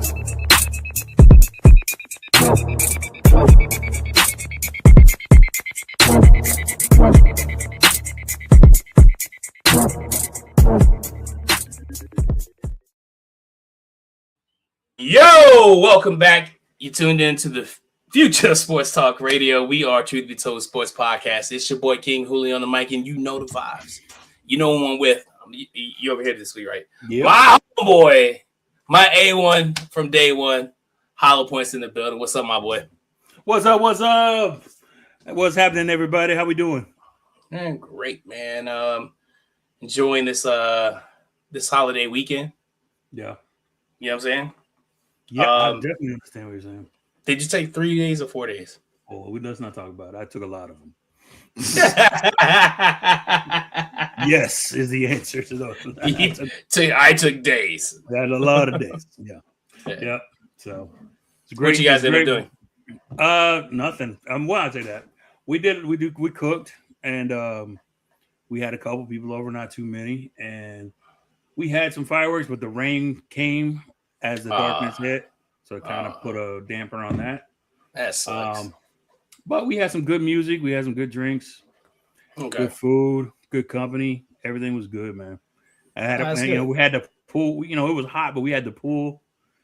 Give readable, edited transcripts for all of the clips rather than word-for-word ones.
Yo, welcome back. You tuned in to the Future Sports Talk Radio. We are Truth Be Told Sports Podcast. It's your boy King Hulie on the mic, and you know the vibes. You know who I'm with. You over here this week, right? Yep. My boy, my A1 from day one. Hollowpoint's in the building. What's up, my boy? What's up? What's up? What's happening, everybody? How we doing? Man, great, man. Enjoying this holiday weekend. Yeah. You know what I'm saying? Yeah, I definitely understand what you're saying. Did you take 3 days or 4 days? Oh, let's not talk about it. I took a lot of them. Yes, is the answer to those. I took days. I had a lot of days. Yeah. Yeah. So it's great. What you guys ended up doing? Nothing. Well, I'll say that. We cooked, and we had a couple people over, not too many, and we had some fireworks, but the rain came as the darkness hit, so it kind of put a damper on that. That sucks. But we had some good music. We had some good drinks, good food, good company. Everything was good, man. We had the pool. It was hot, but we had the pool,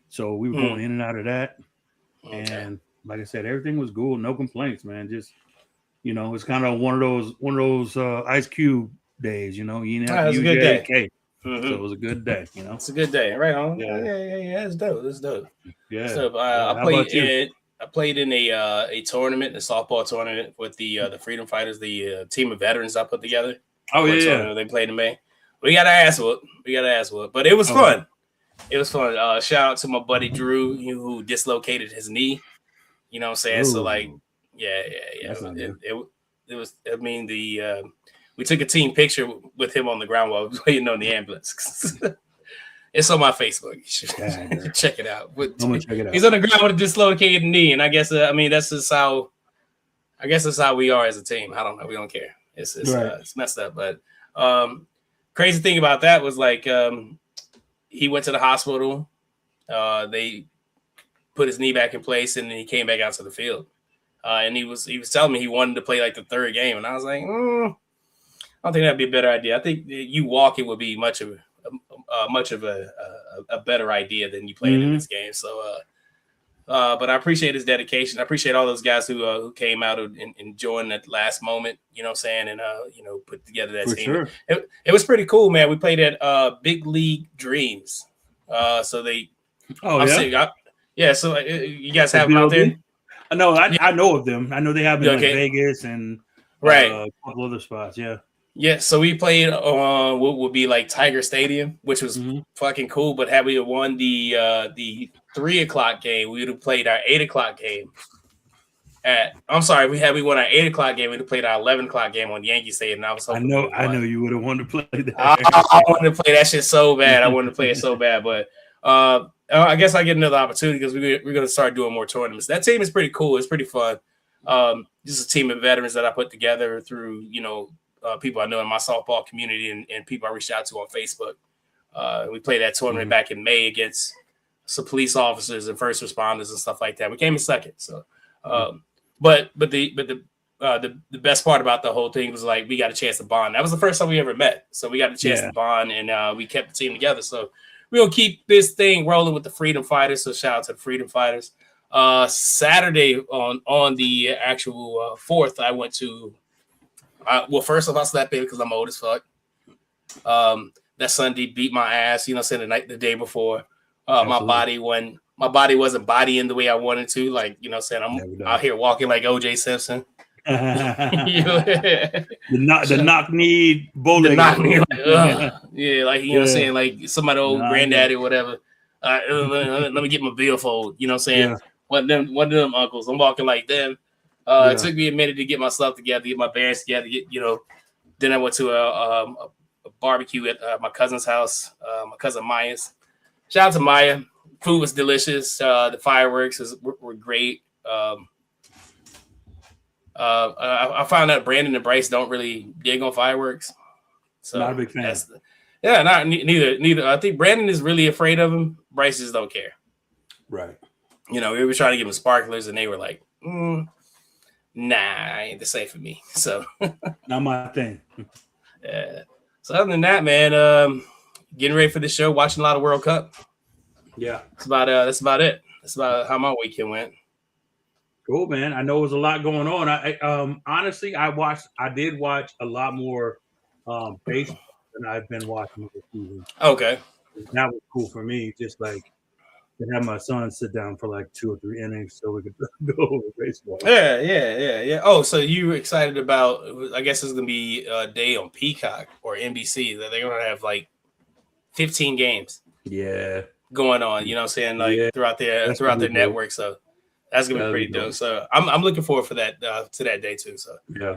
so we were going in and out of that. Okay. And like I said, everything was cool. No complaints, man. Just it's kind of one of those Ice Cube days. You didn't have to use your AK. Mm-hmm. So it was a good day, It's a good day, right on. Yeah. It's dope. Yeah. So I played in a tournament, a softball tournament with the Freedom Fighters, the team of veterans I put together. Oh yeah. They played in May. We got an ass whoop. But it was fun. It was fun. Shout out to my buddy Drew, who dislocated his knee. You know what I'm saying? Ooh. So It was. I mean we took a team picture with him on the ground while I was waiting on the ambulance. It's on my Facebook. You should check it out. I'm gonna check it out. He's on the ground with a dislocated knee, and I guess that's just how. I guess that's how we are as a team. I don't know. We don't care. It's messed up. But crazy thing about that was he went to the hospital. They put his knee back in place, and then he came back out to the field. And he was telling me he wanted to play the third game, and I was like, I don't think that'd be a better idea. I think you walking would be much of a better idea than you playing in this game. So, but I appreciate his dedication. I appreciate all those guys who came out and joined at the last moment. You know what I'm saying? And put together that team. Sure. It was pretty cool, man. We played at Big League Dreams. So they. Oh yeah. So you guys have them out there. I know of them. I know they have them in Vegas and a couple other spots. Yeah. Yeah, so we played on what would be Tiger Stadium, which was fucking cool. But had we won the 3:00 game, we would have played our 8:00 game. We won our 8:00 game, we'd have played our 11:00 game on Yankee Stadium. And I was hoping I know you would have wanted to play that. I wanted to play that shit so bad. I wanted to play it so bad, but I guess I get another opportunity because we're going to start doing more tournaments. That team is pretty cool. It's pretty fun. Just a team of veterans that I put together through people I know in my softball community and people I reached out to on Facebook. We played that tournament back in May against some police officers and first responders and stuff like that. We came in second. So, but the best part about the whole thing was we got a chance to bond. That was the first time we ever met. So we got a chance to bond and we kept the team together. So we're going to keep this thing rolling with the Freedom Fighters. So shout out to the Freedom Fighters. Saturday on the actual 4th, I went to. First off, I slept in because I'm old as fuck. That Sunday beat my ass. The day before. My body wasn't bodying the way I wanted to. I'm out here walking like O.J. Simpson. The knock knee bullet. The knock knee, what I'm saying, like somebody old granddaddy or whatever. Let me get my billfold. You know what I'm saying? Yeah. One of them uncles. I'm walking like them. It took me a minute to get myself together, get my bearings together. Then I went to a barbecue at my cousin's house, my cousin Maya's. Shout out to Maya. Food was delicious. The fireworks were great. I found out Brandon and Bryce don't really dig on fireworks. So not a big fan. Neither. I think Brandon is really afraid of them. Bryce just don't care. Right. We were trying to give them sparklers, and they were like, nah, ain't the same for me. So not my thing. Yeah. So other than that, man, getting ready for the show, watching a lot of World Cup. Yeah. That's about it. That's about how my weekend went. Cool, man. I know there's a lot going on. I honestly, I did watch a lot more baseball than I've been watching this season. Okay. That was cool for me. Just like to have my son sit down for like 2 or 3 innings so we could go over baseball. Yeah. Oh, so you were excited about? I guess it's gonna be a day on Peacock or NBC that they're gonna have like 15 games. Yeah. Going on, you know what I'm saying? Like throughout their network. So that's gonna be pretty dope. So I'm looking forward for that to that day too. So yeah.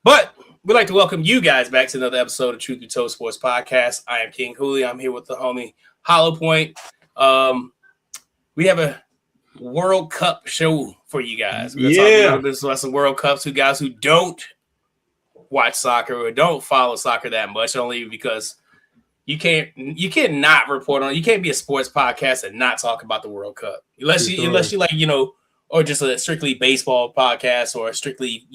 But we'd like to welcome you guys back to another episode of Truth Be Told Sports Podcast. I am King Hulie. I'm here with the homie Hollowpoint. We have a World Cup show for you guys. We're gonna talk a little bit about some World Cups. You guys who don't watch soccer or don't follow soccer that much, only because you cannot report on it. You can't be a sports podcast and not talk about the World Cup. Unless you like, or just a strictly baseball podcast or strictly,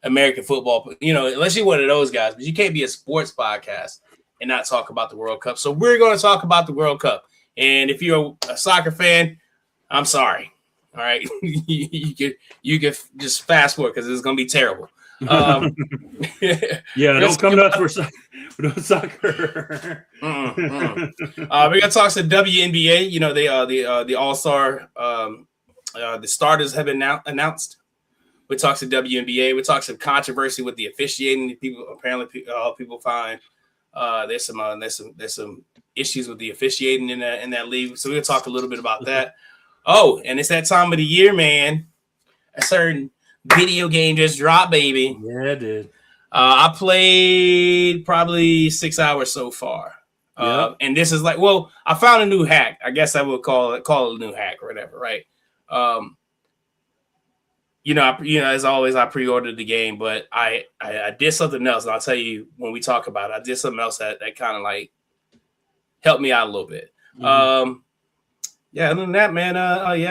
American football, unless you're one of those guys, but you can't be a sports podcast and not talk about the World Cup. So we're going to talk about the World Cup. And if you're a soccer fan, I'm sorry. All right. you can just fast forward because it's going to be terrible. Don't come to us for soccer. We're gonna talk to WNBA. The All-Star. The starters have been announced. We talk to WNBA. We talk some controversy with the officiating. People find there's some issues with the officiating in that league. So we're gonna talk a little bit about that. Oh, and it's that time of the year, man. A certain video game just dropped, baby. Yeah, it did. I played probably 6 hours so far. And this is like, I found a new hack. I guess I would call it a new hack or whatever, right? As always, I pre-ordered the game, but I did something else, and I'll tell you when we talk about it. I did something else that kind of like helped me out a little bit. Other than that, man,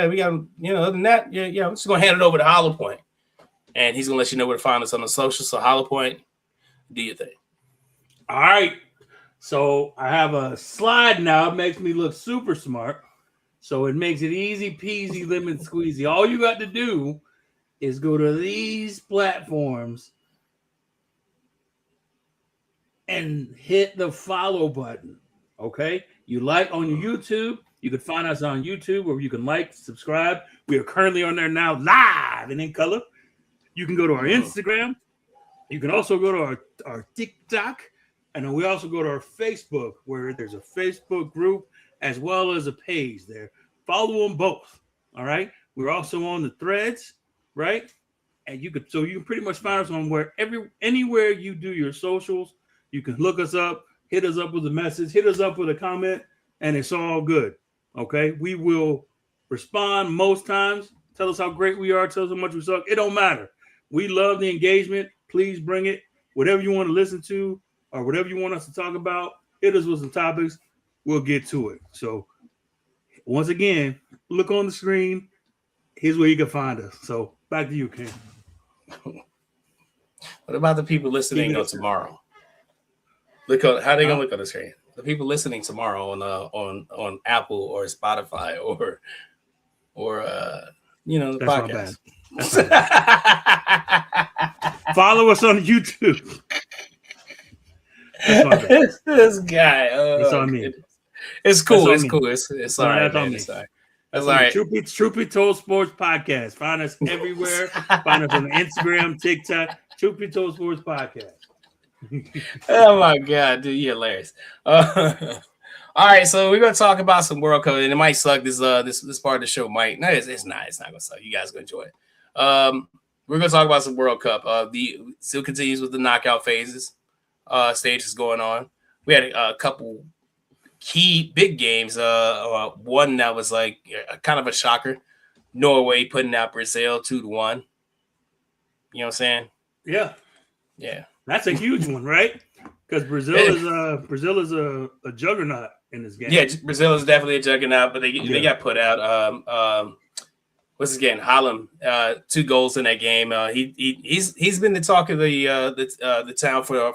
we got, other than that, I'm just gonna hand it over to Hollowpoint. And he's going to let you know where to find us on the socials. So, Hollowpoint, do your thing. All right. So, I have a slide now. It makes me look super smart. So, it makes it easy peasy, lemon squeezy. All you got to do is go to these platforms and hit the follow button. Okay? You like on YouTube. You can find us on YouTube where you can like, subscribe. We are currently on there now live and in color. You can go to our Instagram. You can also go to our TikTok. And then we also go to our Facebook, where there's a Facebook group as well as a page there. Follow them both. All right. We're also on the threads, right? And you can pretty much find us on anywhere you do your socials. You can look us up, hit us up with a message, hit us up with a comment, and it's all good. Okay. We will respond most times. Tell us how great we are. Tell us how much we suck. It don't matter. We love the engagement. Please bring it. Whatever you want to listen to or whatever you want us to talk about, hit us with some topics. We'll get to it. So, once again, look on the screen. Here's where you can find us. So, back to you, Ken. What about the people listening tomorrow? How they gonna look on the screen? The people listening tomorrow on Apple or Spotify or the podcast. Follow us on YouTube. This guy. It's on me. It's cool. It's cool. It's all right. That's all right. Truth Be Told Sports Podcast. Find us everywhere. Find us on Instagram, TikTok. Truth Be Told Sports Podcast. Oh my God, dude, you're hilarious. All right, so we're gonna talk about some World Cup, and it might suck. This part of the show might. No, it's not. It's not gonna suck. You guys gonna enjoy it. We're gonna talk about some World Cup. The still continues with the knockout phases. Stages going on. We had a couple key big games. One that was like kind of a shocker. Norway putting out Brazil 2-1. You know what I'm saying? Yeah. Yeah. That's a huge one, right? Because Brazil is a juggernaut. in this game. Yeah, Brazil is definitely a juggernaut, but they got put out. What's his game? Holland, 2 goals in that game. He's been the talk of the town for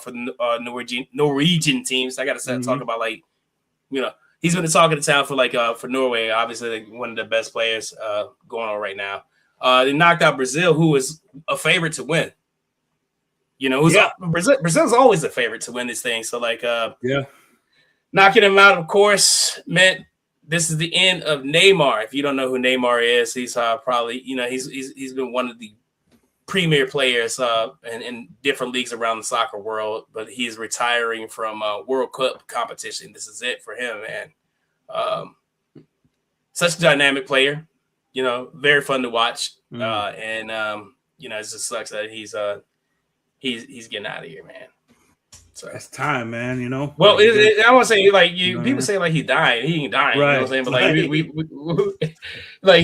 Norwegian teams. I got to talk about he's been the talk of the town for Norway. Obviously, one of the best players going on right now. They knocked out Brazil, who was a favorite to win. Brazil's always a favorite to win this thing. So knocking him out, of course, meant this is the end of Neymar. If you don't know who Neymar is, he's probably he's been one of the premier players in different leagues around the soccer world, but he's retiring from World Cup competition. This is it for him, man. Such a dynamic player, very fun to watch, and it just sucks that he's getting out of here, man. So it's time, man. Well, I want to say people say like he's dying. He ain't dying. Right. You know what I'm saying? But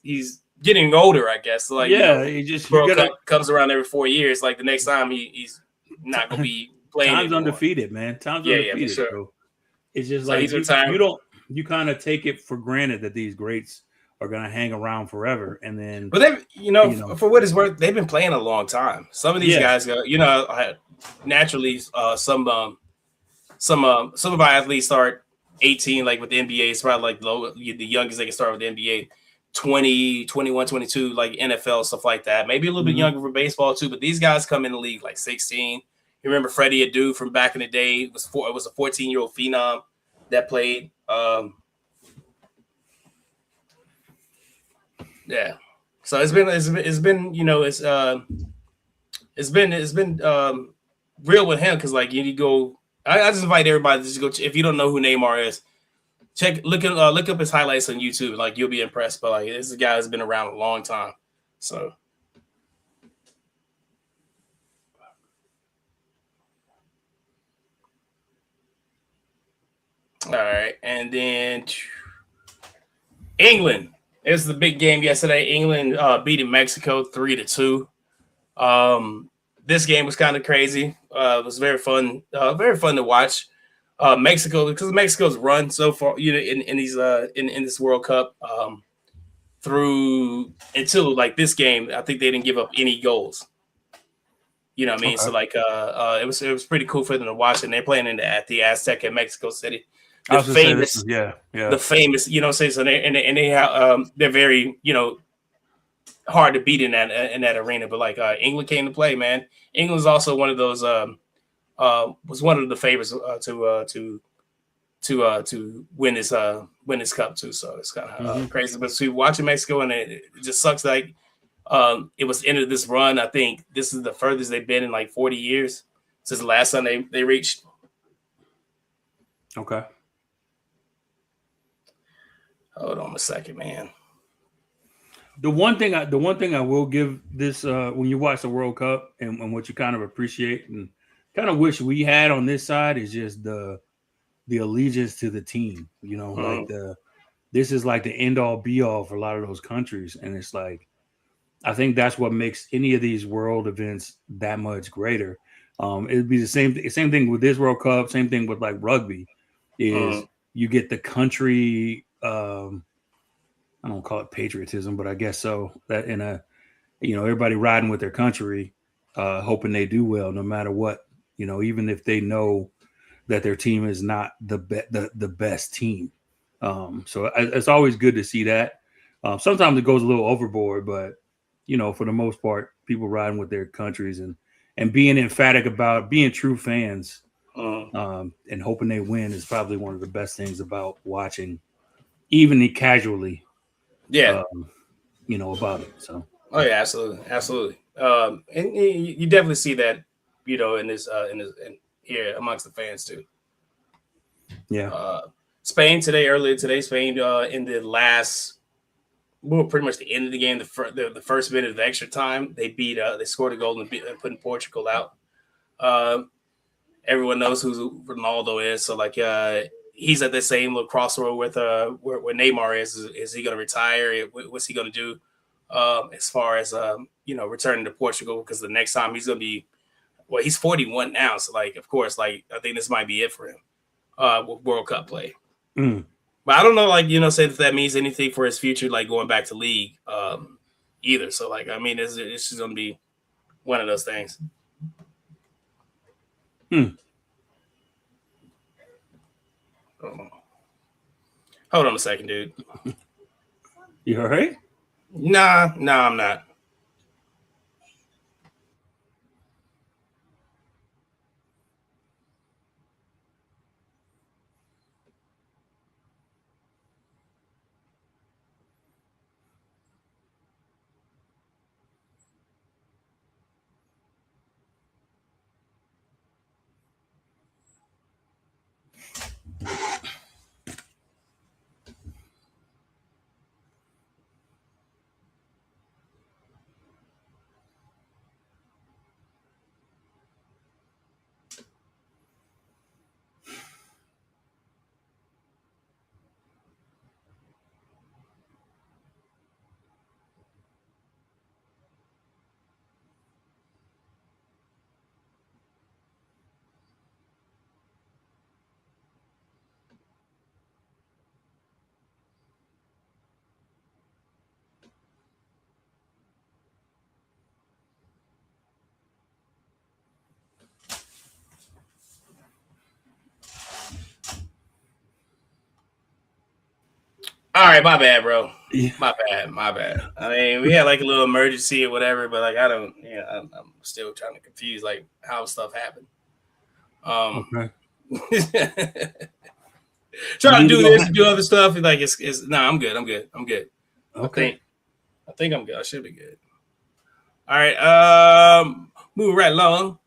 he's getting older, I guess. So he just World Cup comes around every 4 years. Like the next time he's not gonna be playing. Time's undefeated, man. Time's undefeated. Yeah, for sure. So it's just like he's retiring. You kind of take it for granted that these greats are gonna hang around forever, and then. But they, for what it's worth, they've been playing a long time. Some of these guys go, naturally, some of our athletes start 18, like with the NBA. It's probably the youngest they can start with the NBA, 20, 21, 22, like NFL stuff like that. Maybe a little bit younger for baseball too. But these guys come in the league like 16. You remember Freddie Adu from back in the day? It was a 14-year-old phenom that played. Yeah, so it's been real with him because you go. I just invite everybody to just go. If you don't know who Neymar is, look up his highlights on YouTube. You'll be impressed. But this is a guy that's been around a long time. So. All right, and then England. It was the big game yesterday. England beating Mexico 3-2. This game was kind of crazy. It was very fun to watch. Mexico, because Mexico's run so far, in this World Cup until this game, I think they didn't give up any goals. You know what I mean? Okay. So it was pretty cool for them to watch, and they're playing at the Azteca in Mexico City. The famous, so they have, they're very, hard to beat in that arena. But England came to play, man. England's also one of those was one of the favorites to win this cup too. So it's kind of crazy. But watching Mexico, and it just sucks. It was the end of this run. I think this is the furthest they've been in 40 years since the last time they reached. Okay. Hold on a second, man. The one thing I will give this when you watch the World Cup and what you kind of appreciate and kind of wish we had on this side is just the allegiance to the team. This is like the end all be all for a lot of those countries, and it's I think that's what makes any of these world events that much greater. It'd be the same thing with this World Cup. Same thing with rugby. Is you get the country. I don't call it patriotism, but I guess so. That everybody riding with their country, hoping they do well, no matter what. Even if they know that their team is not the best team. So it's always good to see that. Sometimes it goes a little overboard, but for the most part, people riding with their countries and being emphatic about being true fans and hoping they win is probably one of the best things about watching, even casually. Yeah, about it. So. Oh yeah, absolutely. And you definitely see that, in this here amongst the fans too. Yeah. Spain earlier today, Spain in the last, pretty much the end of the game, the first minute of the extra time, they scored a goal and putting Portugal out. Everyone knows who Ronaldo is, so he's at the same little crossroad with where Neymar is. Is he going to retire? What's he going to do as far as returning to Portugal? Because the next time he's going to be, he's 41 now. So of course, I think this might be it for him. World Cup play. But I don't know, like, say if that means anything for his future, like going back to league either. So, like, I mean, it's just going to be one of those things. Hold on a second, dude. You all right? Nah, I'm not. All right, my bad, bro. Yeah. My bad. I mean, we had like a little emergency or whatever, but like I'm still trying to confuse like how stuff happened. Okay. Trying to do this and do other stuff. Like it's I'm good. Okay. I think I'm good. I should be good. All right. Moving right along.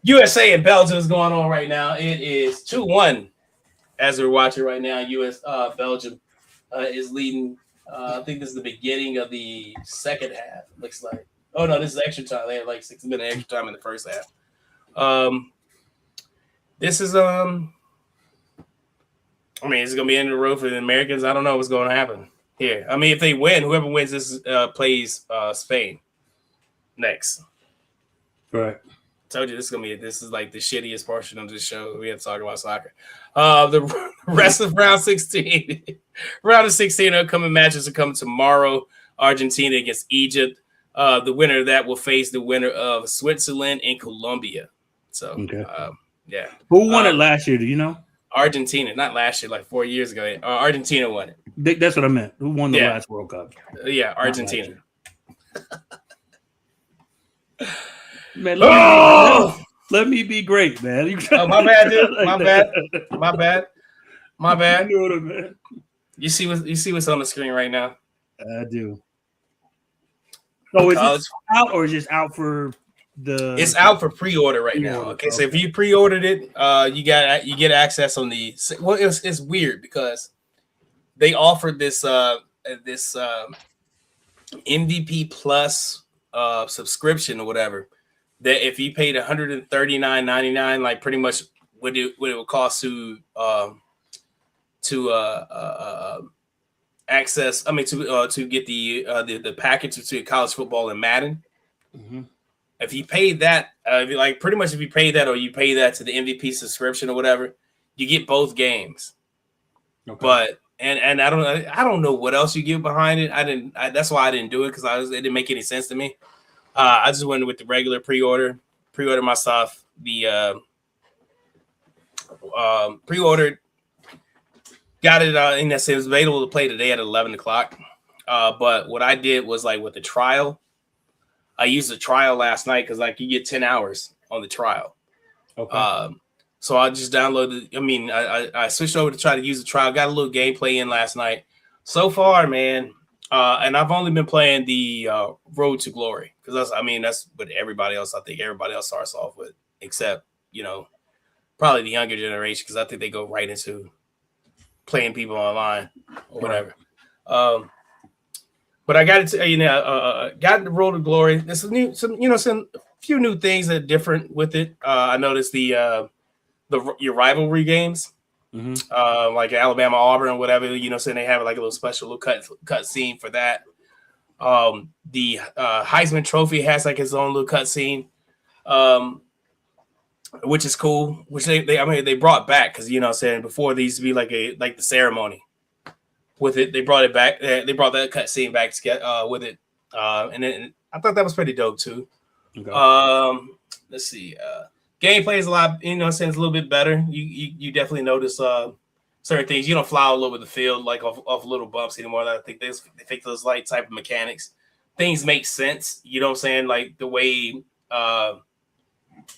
USA and Belgium is going on right now. It is 2-1 as we're watching right now. Belgium is leading. I think this is the beginning of the second half. It looks like. Oh no, this is extra time. They had like 6 minutes extra time in the first half. This is I mean, it's gonna be end of the road for the Americans. I don't know what's going to happen here. I mean, if they win, whoever wins this plays Spain next. Right. Told you this is like the shittiest portion of this show. We have to talk about soccer. The rest of round 16, round of 16 upcoming matches are coming tomorrow. Argentina against Egypt. The winner of that will face the winner of Switzerland and Colombia. So, okay. Yeah. Who won it last year? Do you know? Argentina, not last year, like 4 years ago. Argentina won it. That's what I meant. Who won the last World Cup? Yeah, Argentina. Man, let me be great, man. Oh, my bad, dude. My bad. You know man. You see what's on the screen right now? I do. So is it out or is it out for the? It's out for pre-order right now. Okay, so if you pre-ordered it, you get access on the. Well, it's weird because they offered this MVP Plus subscription or whatever. That if you paid $139.99, like pretty much what it would cost to access. I mean to get the package to college football and Madden. Mm-hmm. If you paid that, if you pay that or you pay that to the MVP subscription or whatever, you get both games. Okay. But and I don't know what else you get behind it. That's why I didn't do it because it didn't make any sense to me. I just went with the regular pre-order my stuff. The pre-ordered, got it and it was available to play today at 11 o'clock. But what I did was like with the trial, I used the trial last night because like you get 10 hours on the trial. Okay. So I just downloaded. I mean, I switched over to try to use the trial. Got a little gameplay in last night. So far, man. And I've only been playing the Road to Glory because that's what everybody else. I think everybody else starts off with, except probably the younger generation because I think they go right into playing people online or whatever. But I got to got the Road to Glory. There's some few new things that are different with it. I noticed your rivalry games. Mm-hmm. Like Alabama, Auburn, or whatever, saying they have like a little special little cut scene for that. The Heisman Trophy has like its own little cut scene. which is cool. Which they brought back because what I'm saying, before they used to be like the ceremony with it. They brought it back. They brought that cut scene back to get with it, and then I thought that was pretty dope too. Okay. Let's see. Gameplay is a lot. What I'm saying, it's a little bit better. You definitely notice certain things. You don't fly all over the field like off little bumps anymore. I think they think those light type of mechanics. Things make sense. You know what I'm saying? Like the way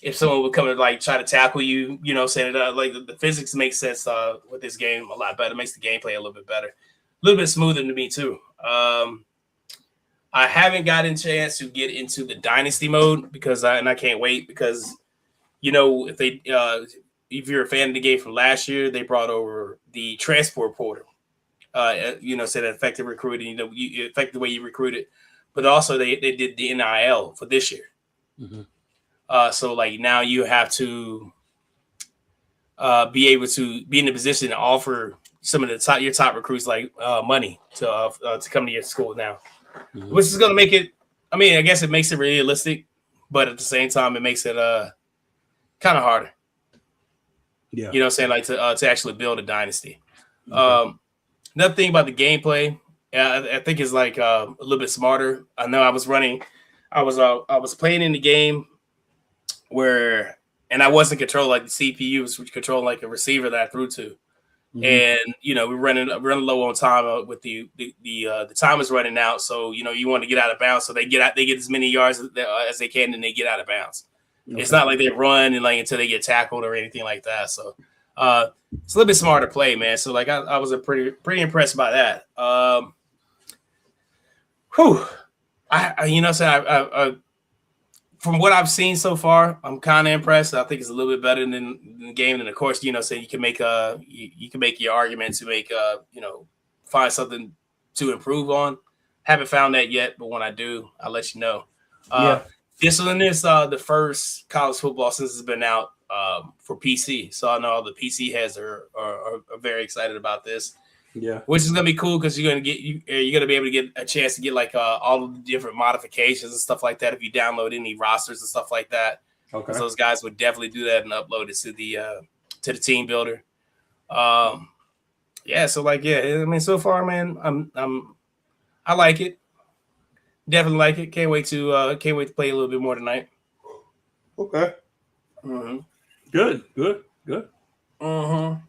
if someone would come and like try to tackle you, you know what I'm saying? Like the physics make sense with this game a lot better. It makes the gameplay a little bit better. A little bit smoother to me too. I haven't gotten a chance to get into the Dynasty mode because I can't wait because if you're a fan of the game from last year, they brought over the transport portal. So that affected recruiting. You affected the way you recruited, but also they did the NIL for this year. Mm-hmm. So like now you have to be able to be in a position to offer some of your top recruits like money to come to your school now, mm-hmm. which is going to make it. I mean, I guess it makes it realistic, but at the same time, it makes it kind of harder. Yeah, you know what I'm saying, like to actually build a dynasty. Mm-hmm. Another thing about the gameplay, I think is like a little bit smarter. I know I was playing in the game where, and I wasn't controlling like the CPU, was controlling like a receiver that I threw to, mm-hmm. and we're running low on time with the time is running out. So you want to get out of bounds, so they get as many yards as they can, and they get out of bounds. Okay. It's not like they run and like until they get tackled or anything like that. So it's a little bit smarter play, man. So like I was pretty impressed by that. From what I've seen so far, I'm kind of impressed. I think it's a little bit better than the game. And of course, so you can make you can make your argument to make find something to improve on. Haven't found that yet, but when I do, I'll let you know. This one is the first college football since it's been out for PC. So I know all the PC heads are very excited about this. Yeah, which is gonna be cool because you're gonna be able to get a chance to get like all of the different modifications and stuff like that if you download any rosters and stuff like that. Okay, so those guys would definitely do that and upload it to the team builder. So like I mean, so far, man, I like it. Definitely like it. Can't wait to play a little bit more tonight. Okay. Mm-hmm. Good. Mm-hmm.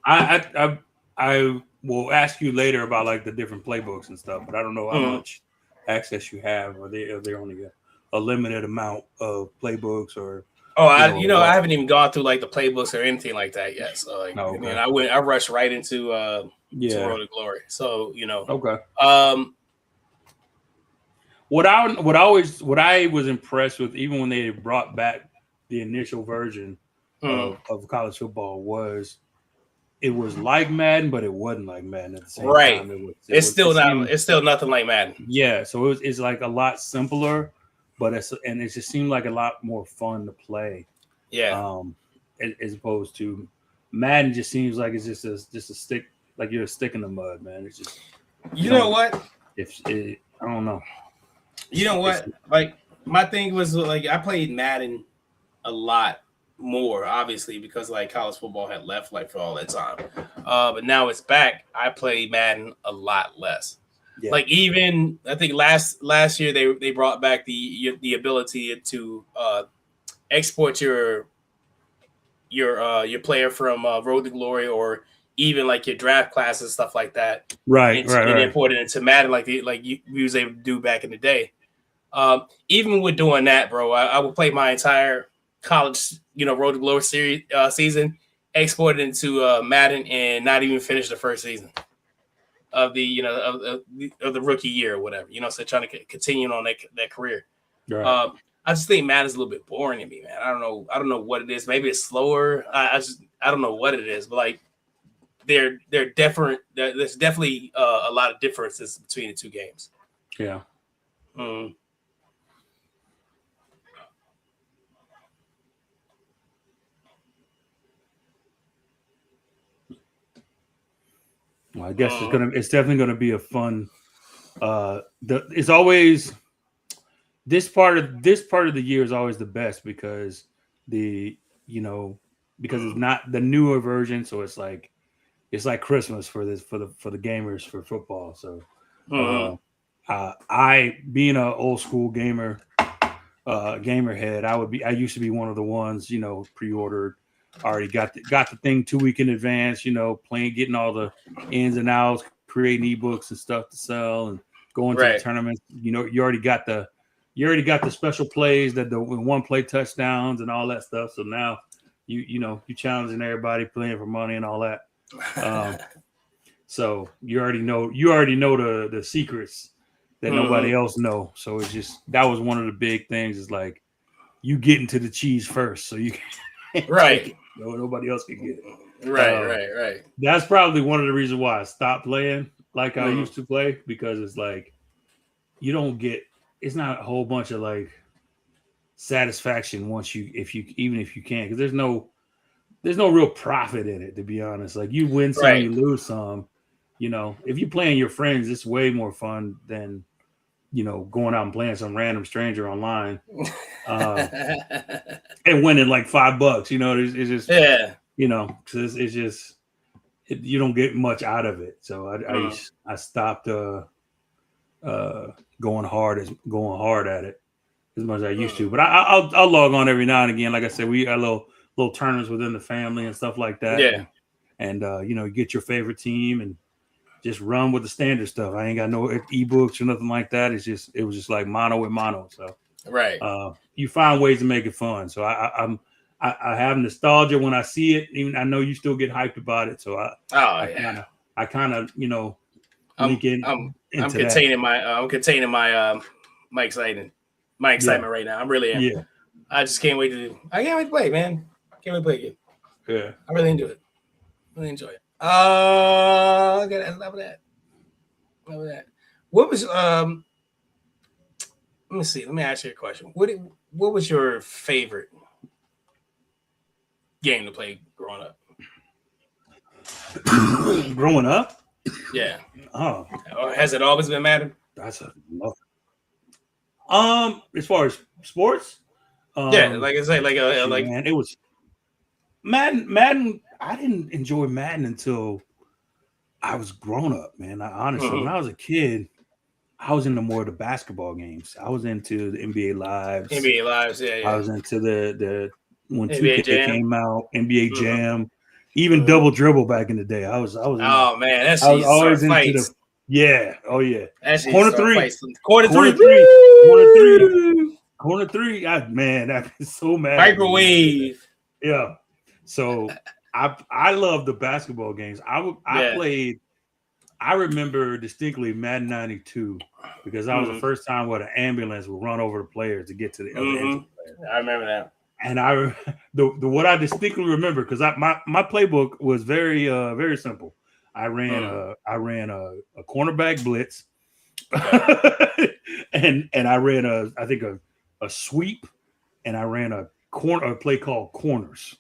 I will ask you later about like the different playbooks and stuff, but I don't know how much access you have, or they're only a limited amount of playbooks or. Oh, I haven't even gone through like the playbooks or anything like that yet. So like, I rushed right into to Road to Glory. So okay. What I was impressed with, even when they brought back the initial version of college football, was it was like Madden, but it wasn't like Madden at the same time. It's still nothing like Madden. Yeah, so it's like a lot simpler, but it just seemed like a lot more fun to play. Yeah. As opposed to Madden, just seems like it's just a stick, like you're a stick in the mud, man. It's just know what? I don't know. You know what? Like my thing was like I played Madden a lot more, obviously, because like college football had left like for all that time. But now it's back. I play Madden a lot less. Yeah. Like even I think last year they brought back the ability to export your player from Road to Glory or even like your draft class and stuff like that. Right. And import it into Madden like you was able to do back in the day. Even with doing that, bro, I would play my entire college, Road to Glory series season, export it into Madden, and not even finish the first season of the of the rookie year or whatever. So trying to continue on that career. Right. I just think Madden's a little bit boring to me, man. I don't know what it is. Maybe it's slower. I don't know what it is, but like they're different. There's definitely a lot of differences between the two games. Yeah. Well, I guess it's definitely gonna be a fun. It's always this part of the year is always the best because the because it's not the newer version, so it's like Christmas for the gamers for football. So I, being an old school gamer head, I used to be one of the ones, pre-ordered, already got the thing 2 weeks in advance, playing, getting all the ins and outs, creating ebooks and stuff to sell, and going to the tournaments. You already got the special plays, that the one play touchdowns and all that stuff. So now you challenging everybody, playing for money and all that. So you already know the secrets that nobody else know. So it's just, that was one of the big things, is like, you get into the cheese first, so you can nobody else can get it. Right. That's probably one of the reasons why I stopped playing like I used to play, because it's like, you don't get, it's not a whole bunch of like satisfaction if you can, because there's no real profit in it, to be honest. Like, you win some, you lose some. If you playing your friends, it's way more fun than going out and playing some random stranger online and winning like $5. It's just it's just you don't get much out of it. So I stopped going hard at it as much as I used to. But I'll log on every now and again. Like I said, we got little tournaments within the family and stuff like that. Yeah. And you get your favorite team and just run with the standard stuff. I ain't got no ebooks or nothing like that. It was just like mono with mono. So you find ways to make it fun. So I have nostalgia when I see it. Even I know you still get hyped about it. So I kind of I'm containing my excitement right now. I really am. Yeah. I just can't wait to play, man. Can't wait to play again. Yeah. I really enjoy it. Really enjoy it. I love that. What was let me see. Let me ask you a question. What was your favorite game to play growing up? Growing up? Yeah. Oh. Has it always been Madden? That's a as far as sports? Like I say, like man, it was Madden. I didn't enjoy Madden until I was grown up, man. Honestly, when I was a kid, I was into more of the basketball games. I was into the NBA Lives. Yeah. I was into the when NBA 2K Jam came out, NBA Jam, even Double Dribble back in the day. I was man, that's I was always into fights. Oh yeah. Corner three. Man, I've been so mad. Microwave. Yeah. So I love the basketball games. I remember distinctly Madden 92 because that was the first time where the ambulance would run over the players to get to the other end. I remember that. And what I distinctly remember, because my playbook was very very simple. I ran a cornerback blitz, and I ran a sweep, and I ran a play called corners.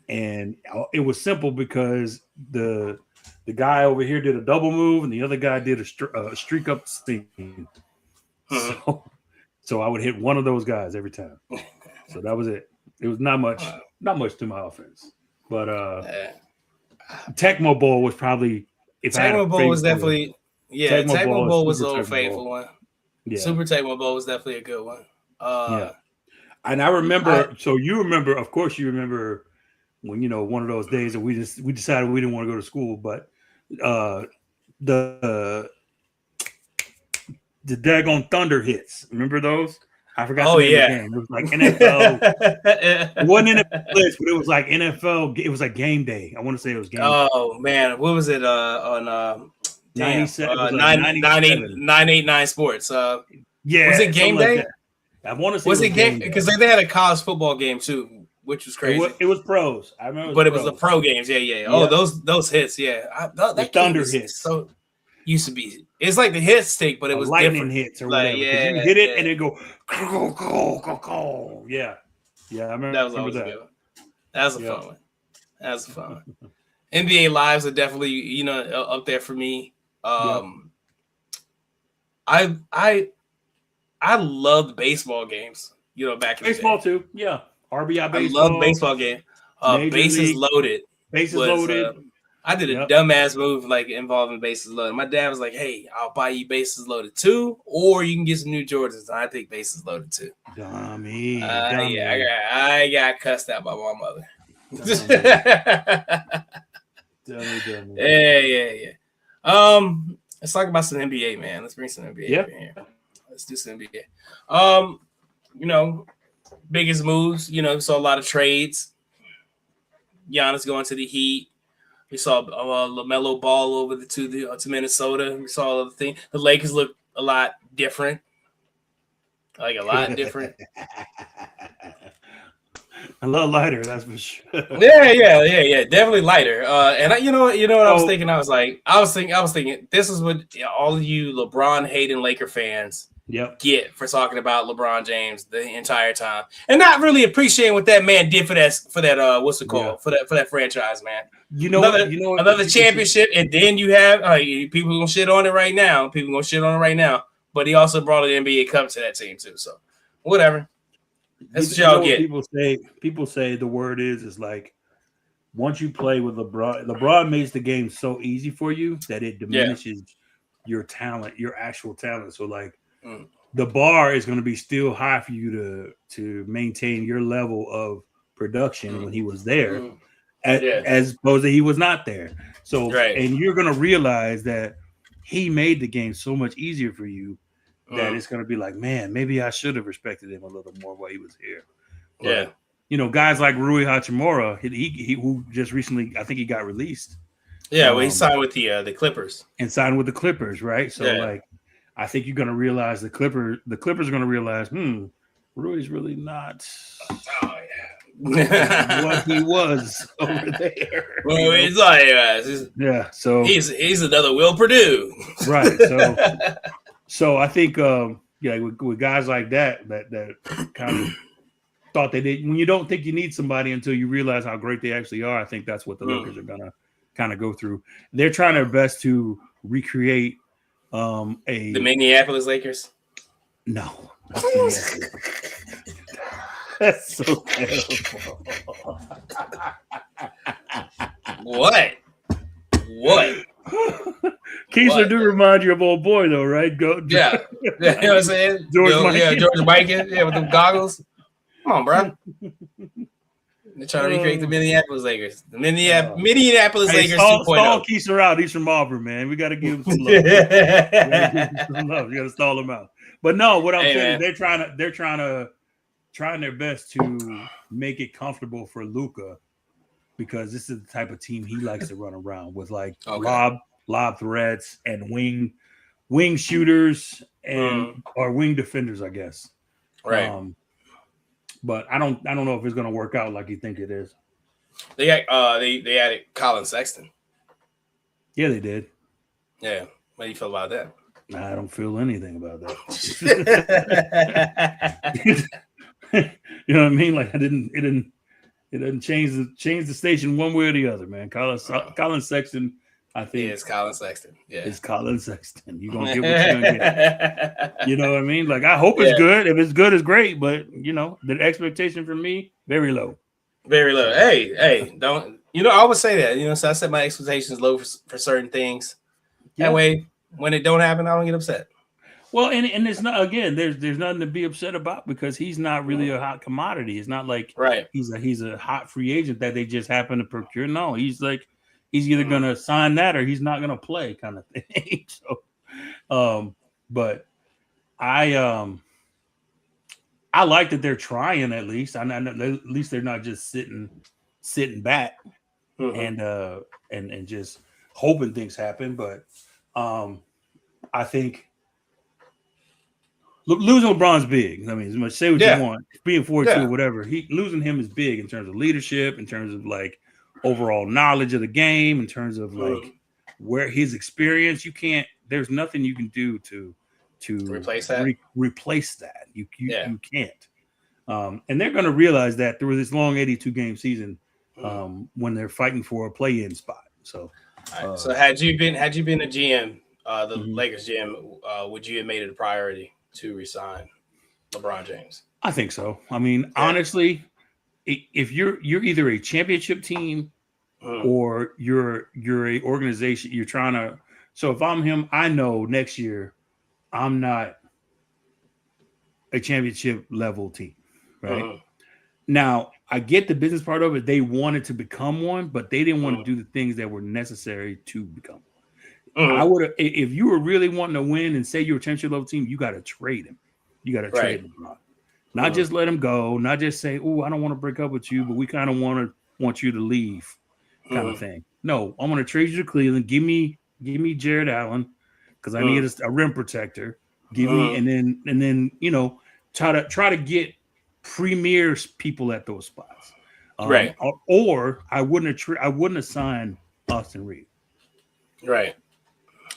And it was simple because the guy over here did a double move and the other guy did a streak up the seam. So I would hit one of those guys every time. So that was it. It was not much to my offense. But Tecmo Bowl was probably Tecmo Bowl was definitely Tecmo Bowl was a little faithful one. Yeah. Super Tecmo Bowl was definitely a good one. Yeah. And I remember, so you remember, of course, you remember when, one of those days that we decided we didn't want to go to school, but the daggone Thunder hits. Remember those? I forgot the name of the game. It was like NFL. It wasn't NFL blitz, but it was like NFL. It was like game day. I want to say it was game day. Oh, man. What was it on 989 Sports? Yeah. Was it game day? Like I want to say was it game because they had a college football game too, which was crazy. It was pros. I remember, but it was the pro games. Yeah. Oh, those hits. Yeah, the Thunder hits. So used to be. It's like the hit stick, but it was lightning different. Hits or whatever. You hit it and it go. Yeah. I remember that was always a good one. That was a fun one. That was a fun one. NBA Lives are definitely up there for me. I loved baseball games, back in baseball the day. too. Yeah. RBI baseball. I love baseball game. Bases loaded. Bases loaded. I did a dumbass move like involving bases loaded. My dad was like, "Hey, I'll buy you bases loaded too, or you can get some new Jordans." I think bases loaded too. Dummy. Yeah, I got cussed out by my mother. Dummy. Yeah. Let's talk about some NBA, man. Let's bring some NBA in here. Let's do some NBA. Biggest moves. Saw a lot of trades. Giannis going to the Heat. We saw LaMelo Ball over to Minnesota. We saw all the things. The Lakers look a lot different. Like a lot different. A little lighter, that's for sure. Yeah. Definitely lighter. And you know what I was thinking? I was thinking this is what all of you LeBron hating Laker fans get for talking about LeBron James the entire time and not really appreciating what that man did for that what's it called for that franchise, man. Another championship, and then you have people gonna shit on it right now. But he also brought an NBA Cup to that team too. So whatever. That's what y'all get. People say the word is like once you play with LeBron makes the game so easy for you that it diminishes your talent, your actual talent. So like the bar is going to be still high for you to maintain your level of production when he was there. As opposed to he was not there. So, and you're going to realize that he made the game so much easier for you that it's going to be like, man, maybe I should have respected him a little more while he was here. But, guys like Rui Hachimura, he who just recently, I think he got released. Yeah, he signed with the Clippers. And signed with the Clippers, right? So, like, I think you're going to realize the Clippers are going to realize, Rui's really not. What he was over there. Well, he's like, so he's another Will Purdue, right? So I think, with guys like that kind of thought they did. When you don't think you need somebody until you realize how great they actually are, I think that's what the Lakers are gonna kind of go through. They're trying their best to recreate the Minneapolis Lakers. No. That's so terrible. What? Keisler do remind you of old boy though, right? You know what I'm saying? George Mikan, with them goggles. Come on, bro. They're trying to recreate the Minneapolis Lakers. The Minneapolis Lakers 2.0. Stall Keisler out. He's from Auburn, man. We got to give him some love. You got to stall him out. But no, what I'm saying is they're trying their best to make it comfortable for Luka because this is the type of team he likes to run around with, like lob threats and wing shooters and or wing defenders, I guess. Right. But I don't know if it's going to work out like you think it is. They added Colin Sexton. Yeah, they did. Yeah. What do you feel about that? I don't feel anything about that. You know what I mean? Like it didn't change the station one way or the other, man. Colin Sexton, I think. It's Colin Sexton. Yeah. It's Colin Sexton. You're gonna get what you're gonna get. You know what I mean? Like I hope it's good. If it's good, it's great. But the expectation from me, very low. Very low. Hey, don't I would say that. So I set my expectations low for certain things. Yeah. That way when it don't happen, I don't get upset. Well, and it's not, again, there's nothing to be upset about because he's not really a hot commodity. It's not like he's a hot free agent that they just happen to procure. No, he's either going to sign that or he's not going to play kind of thing. So, but I like that they're trying at least. I know at least they're not just sitting back and just hoping things happen. But I think losing LeBron's big. I mean, say what you want, being 4-2 or whatever. Losing him is big in terms of leadership, in terms of like overall knowledge of the game, in terms of like where his experience. You can't. There's nothing you can do to replace that. Replace that. You can't. And they're going to realize that through this long 82-game season, when they're fighting for a play-in spot. So, so had you been a GM, the Lakers GM, would you have made it a priority to resign LeBron James? I think so. I mean, honestly, if you're either a championship team or you're a organization, you're trying to. So if I'm him, I know next year I'm not a championship level team, right? Now I get the business part of it. They wanted to become one, but they didn't want to do the things that were necessary to become one. I would have, if you were really wanting to win and say you're a championship level team, you got to trade him. You got to trade LeBron. Not just let him go, not just say, "Oh, I don't want to break up with you, but we kind of want you to leave," kind of thing. No, I'm going to trade you to Cleveland. Give me Jared Allen because I need a rim protector. Give me and then try to get premier people at those spots. Right. Or I wouldn't have signed Austin Reeves. Right.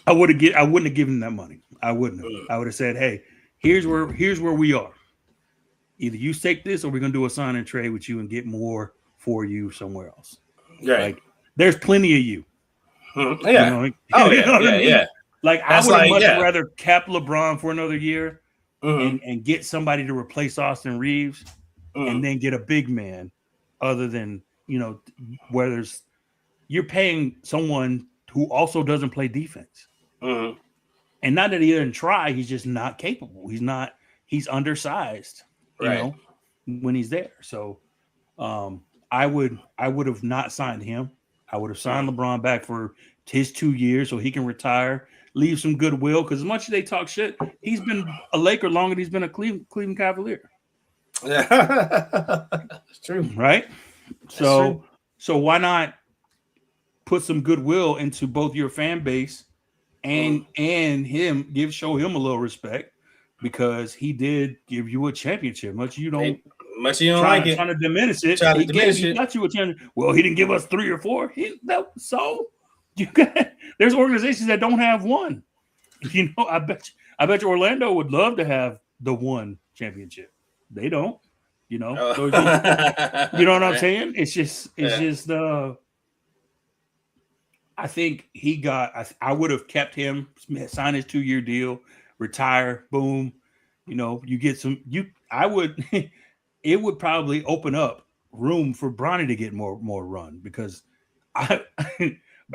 I wouldn't have given him that money. I wouldn't have. I would have said, "Hey, here's where we are. Either you take this or we're going to do a sign and trade with you and get more for you somewhere else." Right. Like, there's plenty of you. Yeah. Like, I would have much rather cap LeBron for another year and get somebody to replace Austin Reeves and then get a big man other than, where you're paying someone who also doesn't play defense. And not that he didn't try, he's just not capable. He's undersized. When he's there. So I would have not signed him. I would have signed LeBron back for his 2 years so he can retire, leave some goodwill. Because as much as they talk shit, he's been a Laker longer than he's been a Cleveland Cavalier. Yeah, it's true. Right? So why not put some goodwill into both your fan base and him, show him a little respect. Because he did give you a championship. Much you don't like it. Trying to diminish it. He got you a championship. Well, he didn't give us 3 or 4. There's organizations that don't have one. I bet you Orlando would love to have the one championship. They don't. So you know what I'm saying? It's just. I think he got. I would have kept him, sign his 2-year deal. Retire, boom. You get some. I would. It would probably open up room for Bronny to get more run because I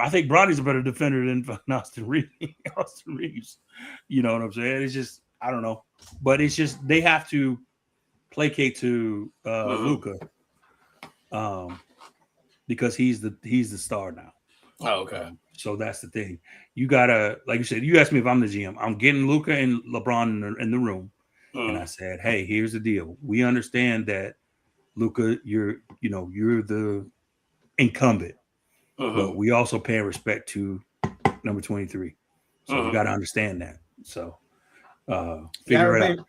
think Bronny's a better defender than Austin Reeves. You know what I'm saying? It's just I don't know, but it's just they have to placate to Luka, because he's the star now. Oh, okay. So that's the thing. You gotta, like you said, you asked me if I'm the GM. I'm getting Luka and LeBron in the room, and I said, "Hey, here's the deal. We understand that Luka, you're the incumbent, but we also pay respect to number 23. So you got to understand that. So figure it out."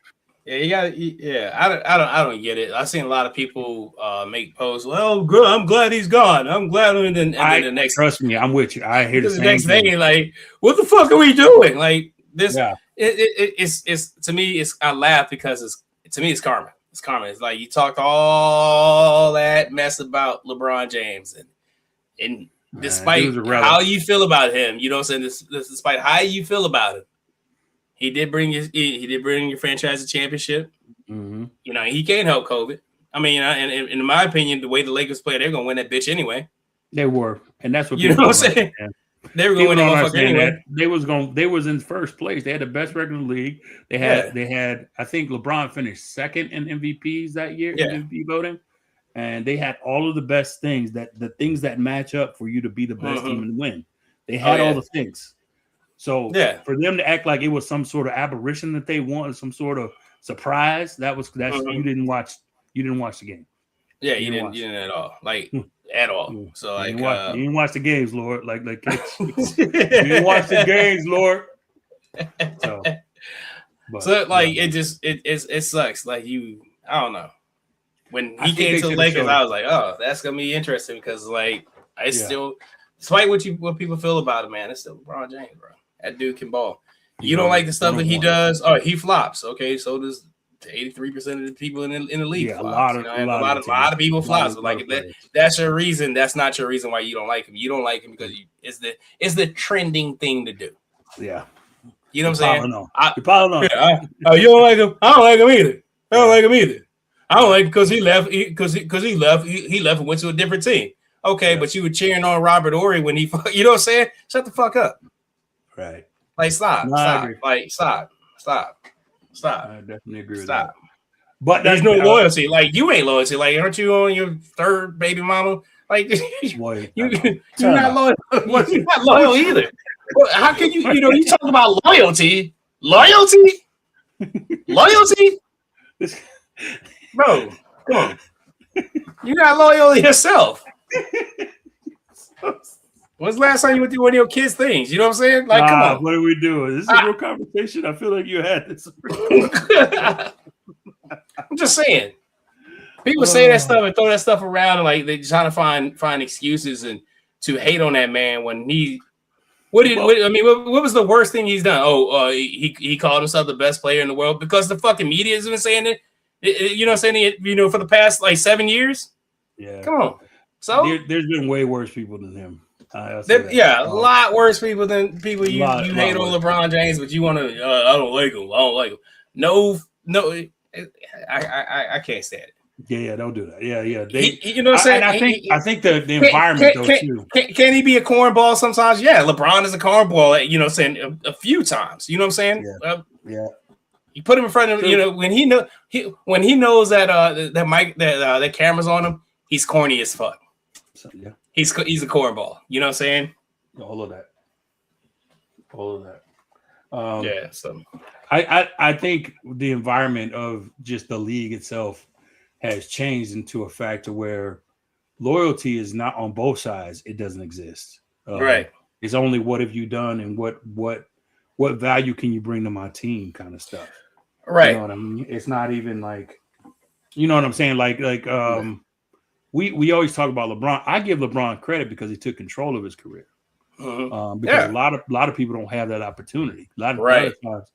Yeah, you got. Yeah, I don't get it. I've seen a lot of people make posts. Well, good. I'm glad he's gone. I'm glad. And then the next. Trust me, I'm with you. I hear the same next thing. Day, like, what the fuck are we doing? Like this. Yeah. It's to me. I laugh because it's karma. It's karma. It's like you talked all that mess about LeBron James and despite how you feel about him, you know what I'm saying. Despite how you feel about him. He did bring your franchise a championship. He can't help COVID. I mean, in my opinion, the way the Lakers play, they're gonna win that bitch anyway. They were, and that's what you know what I'm saying. They were gonna win that motherfucker anyway. They was in first place. They had the best record in the league. They had. I think LeBron finished second in MVPs that year in MVP voting, and they had all of the best things the things that match up for you to be the best team and win. They had all the things. So for them to act like it was some sort of aberration that they wanted, some sort of surprise, that's you didn't watch the game. Yeah, you didn't at all. Like at all. So like you didn't watch the games, Lord. Like you didn't watch the games, Lord. So like it sucks. Like I don't know. When he came to the Lakers, I was like, oh, that's gonna be interesting because like still, despite what people feel about it, man, it's still LeBron James, bro. That dude can ball. You don't like the stuff that he does? Oh, he flops. Okay, so does 83% of the people in the league. Yeah, flops, a lot of people flops. But like that's your reason. That's not your reason why you don't like him. You don't like him because it's the trending thing to do. Yeah, you know what I'm saying? You probably know. You don't like him? I don't like him either. I don't like him either. I don't like because he left. Because he left. He left and went to a different team. Okay, but you were cheering on Robert Horry when he. You know what I'm saying? Shut the fuck up. Right. Like stop. Like stop. I definitely agree with that. But there's no loyalty. Like you ain't loyalty. Like aren't you on your third baby mama? Like you're not loyal. You're not loyal either. How can you? You know, you talking about loyalty? Loyalty? Bro, come on. You're not loyal to yourself. When's the last time you went through one of your kids' things? You know what I'm saying? Like, come on. What are we doing? This is a real conversation. I feel like you had this. I'm just saying. People say that stuff and throw that stuff around, and like they're trying to find excuses and to hate on that man when he. What was the worst thing he's done? He called himself the best player in the world because the fucking media has been saying it. You know, saying it. You know, for the past like 7 years. Yeah, come on. So there's been way worse people than him. A lot worse people than people you hate on LeBron James, but you want to. I don't like him. No, I can't stand it. Yeah, don't do that. Yeah. You know what I'm saying? I think the environment too. Can he be a cornball sometimes? Yeah, LeBron is a cornball. You know what I'm saying? A few times. You know what I'm saying? Yeah. You put him in front of you know when he knows that that camera's on him, he's corny as fuck. So, yeah. He's a cornball. You know what I'm saying? All of that. So I think the environment of just the league itself has changed into a factor where loyalty is not on both sides. It doesn't exist. Right. It's only what have you done and what value can you bring to my team kind of stuff. Right. You know what I mean? It's not even like, you know what I'm saying? We always talk about LeBron. I give LeBron credit because he took control of his career. Because a lot of people don't have that opportunity. A lot of times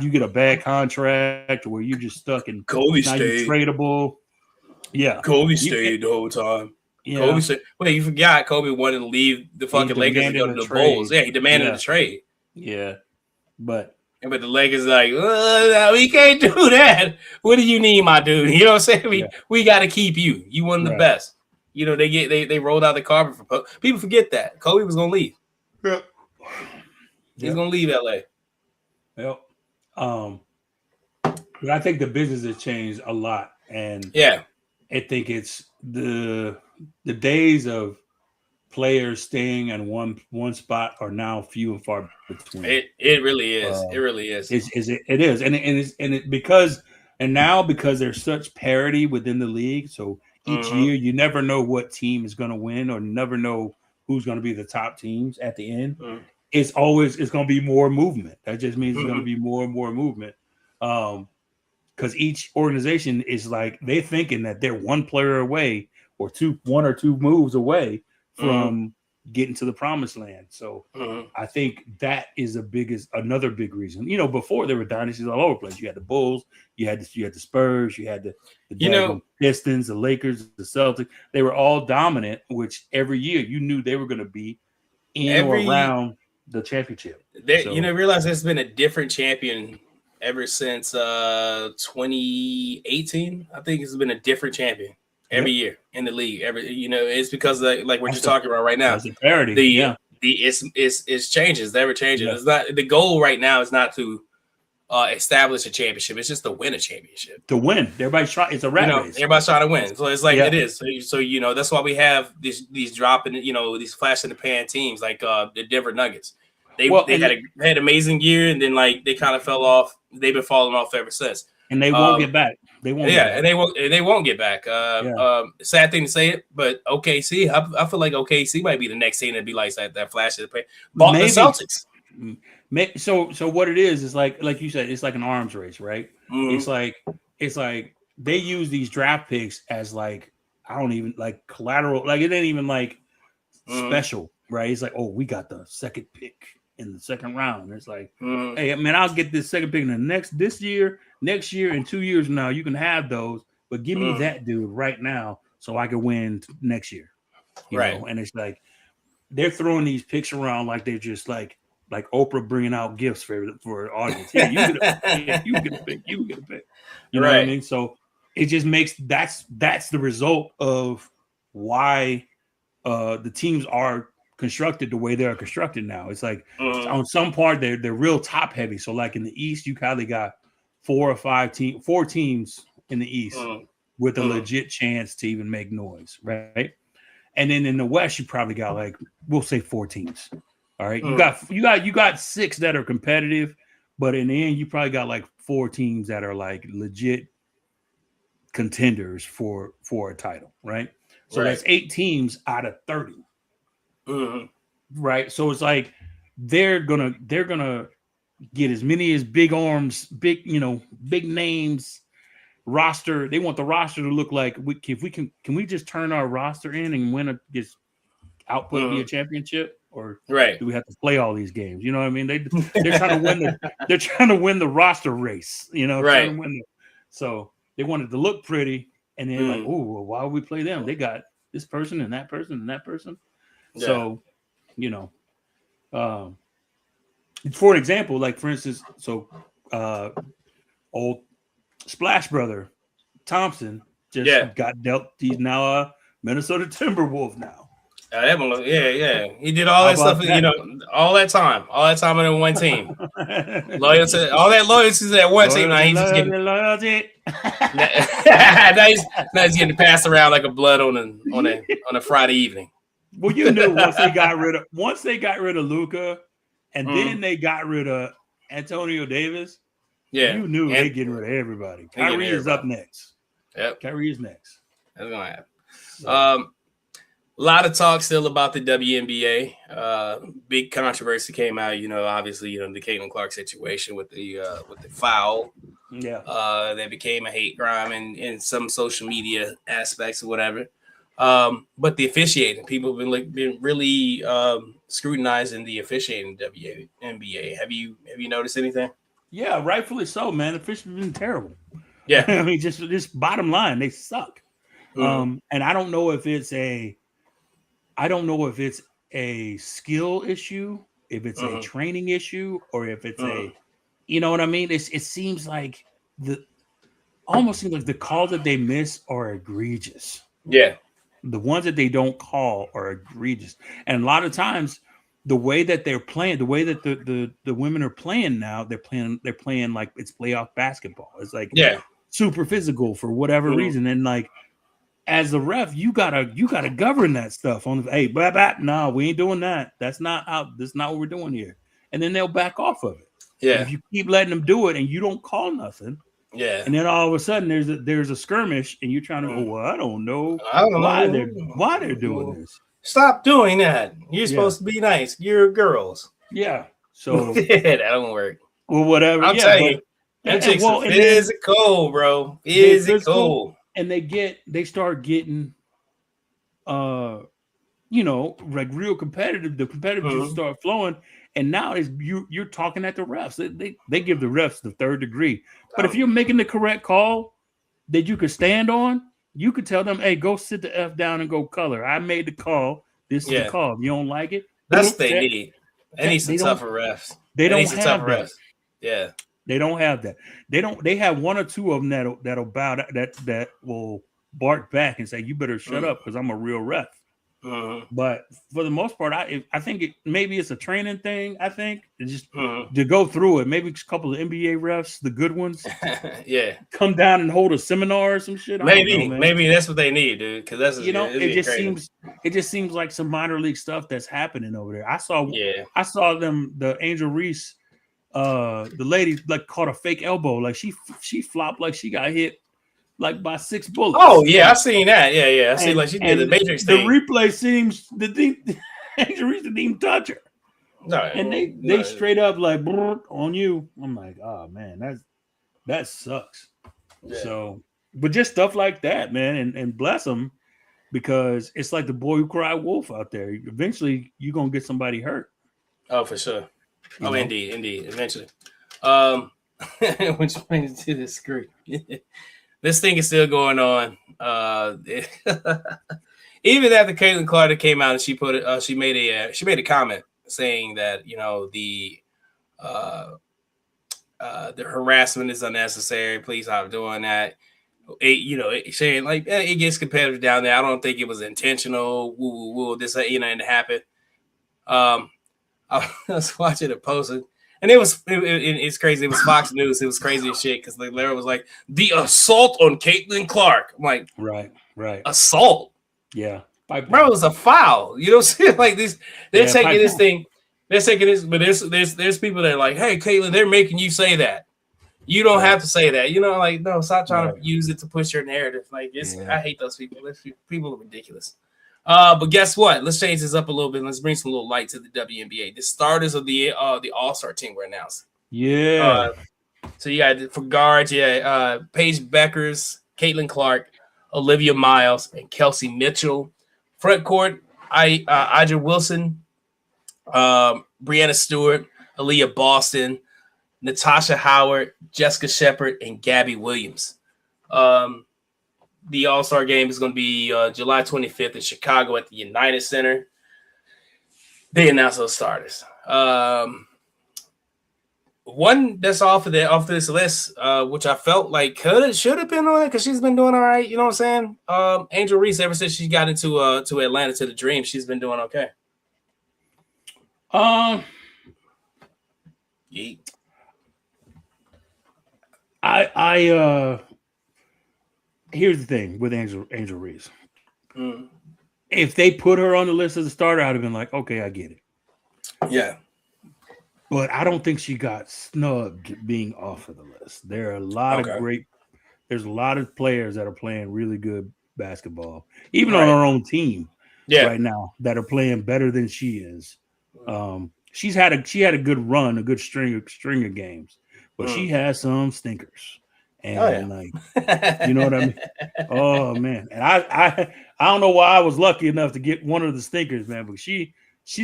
you get a bad contract where you're just stuck in Kobe stayed tradable. Yeah. Kobe stayed the whole time. Yeah. Kobe stayed. Well, you forgot Kobe wanted to leave the fucking Lakers and go to the Bulls. Yeah, he demanded a trade. Yeah. But the Lakers like, no, we can't do that. What do you need, my dude? You know what I'm saying? We got to keep you. You one of the best. You know, they rolled out the carpet for people. Forget that Kobe was gonna leave. Yeah, he's gonna leave LA. Yep. But I think the business has changed a lot, and I think it's the days of players staying in one spot are now few and far between. It really is. It really is. It is, and because there's such parity within the league, so. Each year, you never know what team is going to win, or never know who's going to be the top teams at the end. It's going to be more movement. That just means it's going to be more and more movement. Because each organization is like they're thinking that they're one player away, or one or two moves away from getting to the promised land. So I think that is another big reason. You know, before there were dynasties all over the place. You had the Bulls, you had the Spurs, you had the Pistons, the Lakers, the Celtics. They were all dominant, which every year you knew they were going to be or around the championship. Realize there's been a different champion ever since 2018. I think it's been a different champion. Every year in the league, it's because like what you're talking about right now. It's a parity. It's changes. It never changes. It's not the goal right now. Is not to establish a championship. It's just to win a championship. To win, everybody's trying. It's a rat race. Everybody's trying to win. So it's like it is. So that's why we have these dropping. These flash in the pan teams like the Denver Nuggets. They had amazing year, and then like they kind of fell off. They've been falling off ever since. And they won't get back. They won't. And they won't get back. Sad thing to say it, but OKC. I feel like OKC might be the next team to be like that flash of the pan. Bought the Celtics. So what it is like you said, it's like an arms race, right? It's like they use these draft picks as like I don't even like collateral. Like it ain't even like special, right? It's like, oh, we got the second pick in the second round. It's like, hey, man, I'll get this second pick in the next year, and 2 years from now, you can have those, but give me that dude right now so I can win next year. You know? And it's like they're throwing these picks around like they're just like Oprah bringing out gifts for the audience. Yeah, you can get a pick. You can get a pick. You know what I mean? So it just makes that's the result of why the teams are constructed the way they are constructed now. It's like on some part they're real top heavy. So like in the East, you probably got 4 teams in the East with a legit chance to even make noise, right? And then in the West, you probably got like, we'll say 4 teams. All right. You got 6 that are competitive, but in the end, you probably got like 4 teams that are like legit contenders for a title, right? So that's 8 teams out of 30. Right. So it's like they're gonna get as many as big arms, big names roster. They want the roster to look like can we just turn our roster in and win just output be a championship, or do we have to play all these games? You know what I mean? They're trying to win the roster race, trying to win so they wanted to look pretty, and they're like, oh, well, why would we play them? They got this person and that person and that person. Yeah. So, for an example, like for instance, old Splash Brother Thompson just got dealt. He's now a Minnesota Timberwolf now. He did all that stuff, all that time on one team. Loyalty, all that loyalty to that one team. Now he's just getting loyalty. now he's getting passed around like a blood on a Friday evening. Well, you knew once they got rid of Luka, and then they got rid of Antonio Davis. Yeah, you knew they're getting rid of everybody. Kyrie is up next. Yep, Kyrie is next. That's gonna happen. So. A lot of talk still about the WNBA. Big controversy came out, obviously, the Caitlin Clark situation with the foul. Yeah. That became a hate crime in some social media aspects or whatever. But the officiating, people have been really scrutinizing the officiating WNBA. Have you noticed anything? Yeah, rightfully so, man. The officials have been terrible. Yeah. I mean, just bottom line, they suck. And I don't know if it's a skill issue, if it's a training issue, or if it's you know what I mean? It seems like almost seems like the calls that they miss are egregious. Yeah. The ones that they don't call are egregious. And a lot of times the way that they're playing, the way that the women are playing now, they're playing like it's playoff basketball. It's like super physical for whatever reason. And like, as a ref, you gotta govern that stuff. Hey, no, we ain't doing that. That's not what we're doing here. And then they'll back off of it. Yeah. And if you keep letting them do it and you don't call nothing, and then all of a sudden there's a skirmish and you're trying to well, I don't know why they're doing this. Stop doing that. You're supposed to be nice. You're girls. Yeah. So that don't work. Well, whatever. I'll tell you. That takes physical, bro. Physical. And they start getting, like real competitive. The competitive start flowing, and now you're talking at the refs. They give the refs the third degree. But if you're making the correct call that you could stand on, you could tell them, "Hey, go sit the F down and go color. I made the call. This is the call. If you don't like it, that's what they need. They need some tougher refs. They don't have that. Refs. Yeah." They don't have that. They have 1 or 2 of them that'll bow that will bark back and say, "You better shut up because I'm a real ref." But for the most part, I think maybe it's a training thing. I think it's just to go through it. Maybe a couple of NBA refs, the good ones, come down and hold a seminar or some shit. Maybe that's what they need, dude. Because that's it just seems like some minor league stuff that's happening over there. I saw them, the Angel Reese. The lady like caught a fake elbow, like she flopped like she got hit like by 6 bullets. Oh yeah, I seen that. Yeah, I seen like she did the Matrix thing. The replay seems the injuries didn't even touch her. No, and they straight up like on you. I'm like, oh man, that sucks. Yeah. So, but just stuff like that, man, and bless them, because it's like the boy who cried wolf out there. Eventually, you're gonna get somebody hurt. Oh, for sure. Oh, indeed. Eventually. Which brings to the screen. This thing is still going on. Even after Caitlin Clark came out and she made a comment saying that the harassment is unnecessary. Please stop doing that. saying like it gets competitive down there. I don't think it was intentional. Woo, this and it happened. I was watching a post, and it's crazy. It was Fox News. It was crazy as shit because Larry was like the assault on Caitlin Clark. I'm like, right, assault. Yeah, bro, it was a foul. You know what I'm saying? Like they're taking this thing. They're taking this, but there's people that are like, hey, Caitlin, they're making you say that. You don't have to say that. Like, no, stop trying to use it to push your narrative. Like, I hate those people. People are ridiculous. But guess what? Let's change this up a little bit. Let's bring some little light to the WNBA. The starters of the All-Star team were announced. Yeah. So you got for guards, Paige Beckers, Caitlin Clark, Olivia Miles, and Kelsey Mitchell. Front court, Aja Wilson, Brianna Stewart, Aaliyah Boston, Natasha Howard, Jessica Shepard, and Gabby Williams. The All-Star game is going to be July 25th in Chicago at the United Center. They announced those starters. One that's off this list, which I felt like should have been on it because she's been doing all right. You know what I'm saying? Angel Reese, ever since she got into to Atlanta to the Dream, she's been doing okay. Here's the thing with Angel Reese. If they put her on the list as a starter, I'd have been like, okay, I get it. Yeah. But I don't think she got snubbed being off of the list. There are a lot there's a lot of players that are playing really good basketball, even on our own team right now, that are playing better than she is. She had a good run, a good string of games, but she has some stinkers. And you know what I mean? Oh man. And I don't know why I was lucky enough to get one of the stinkers, man, but she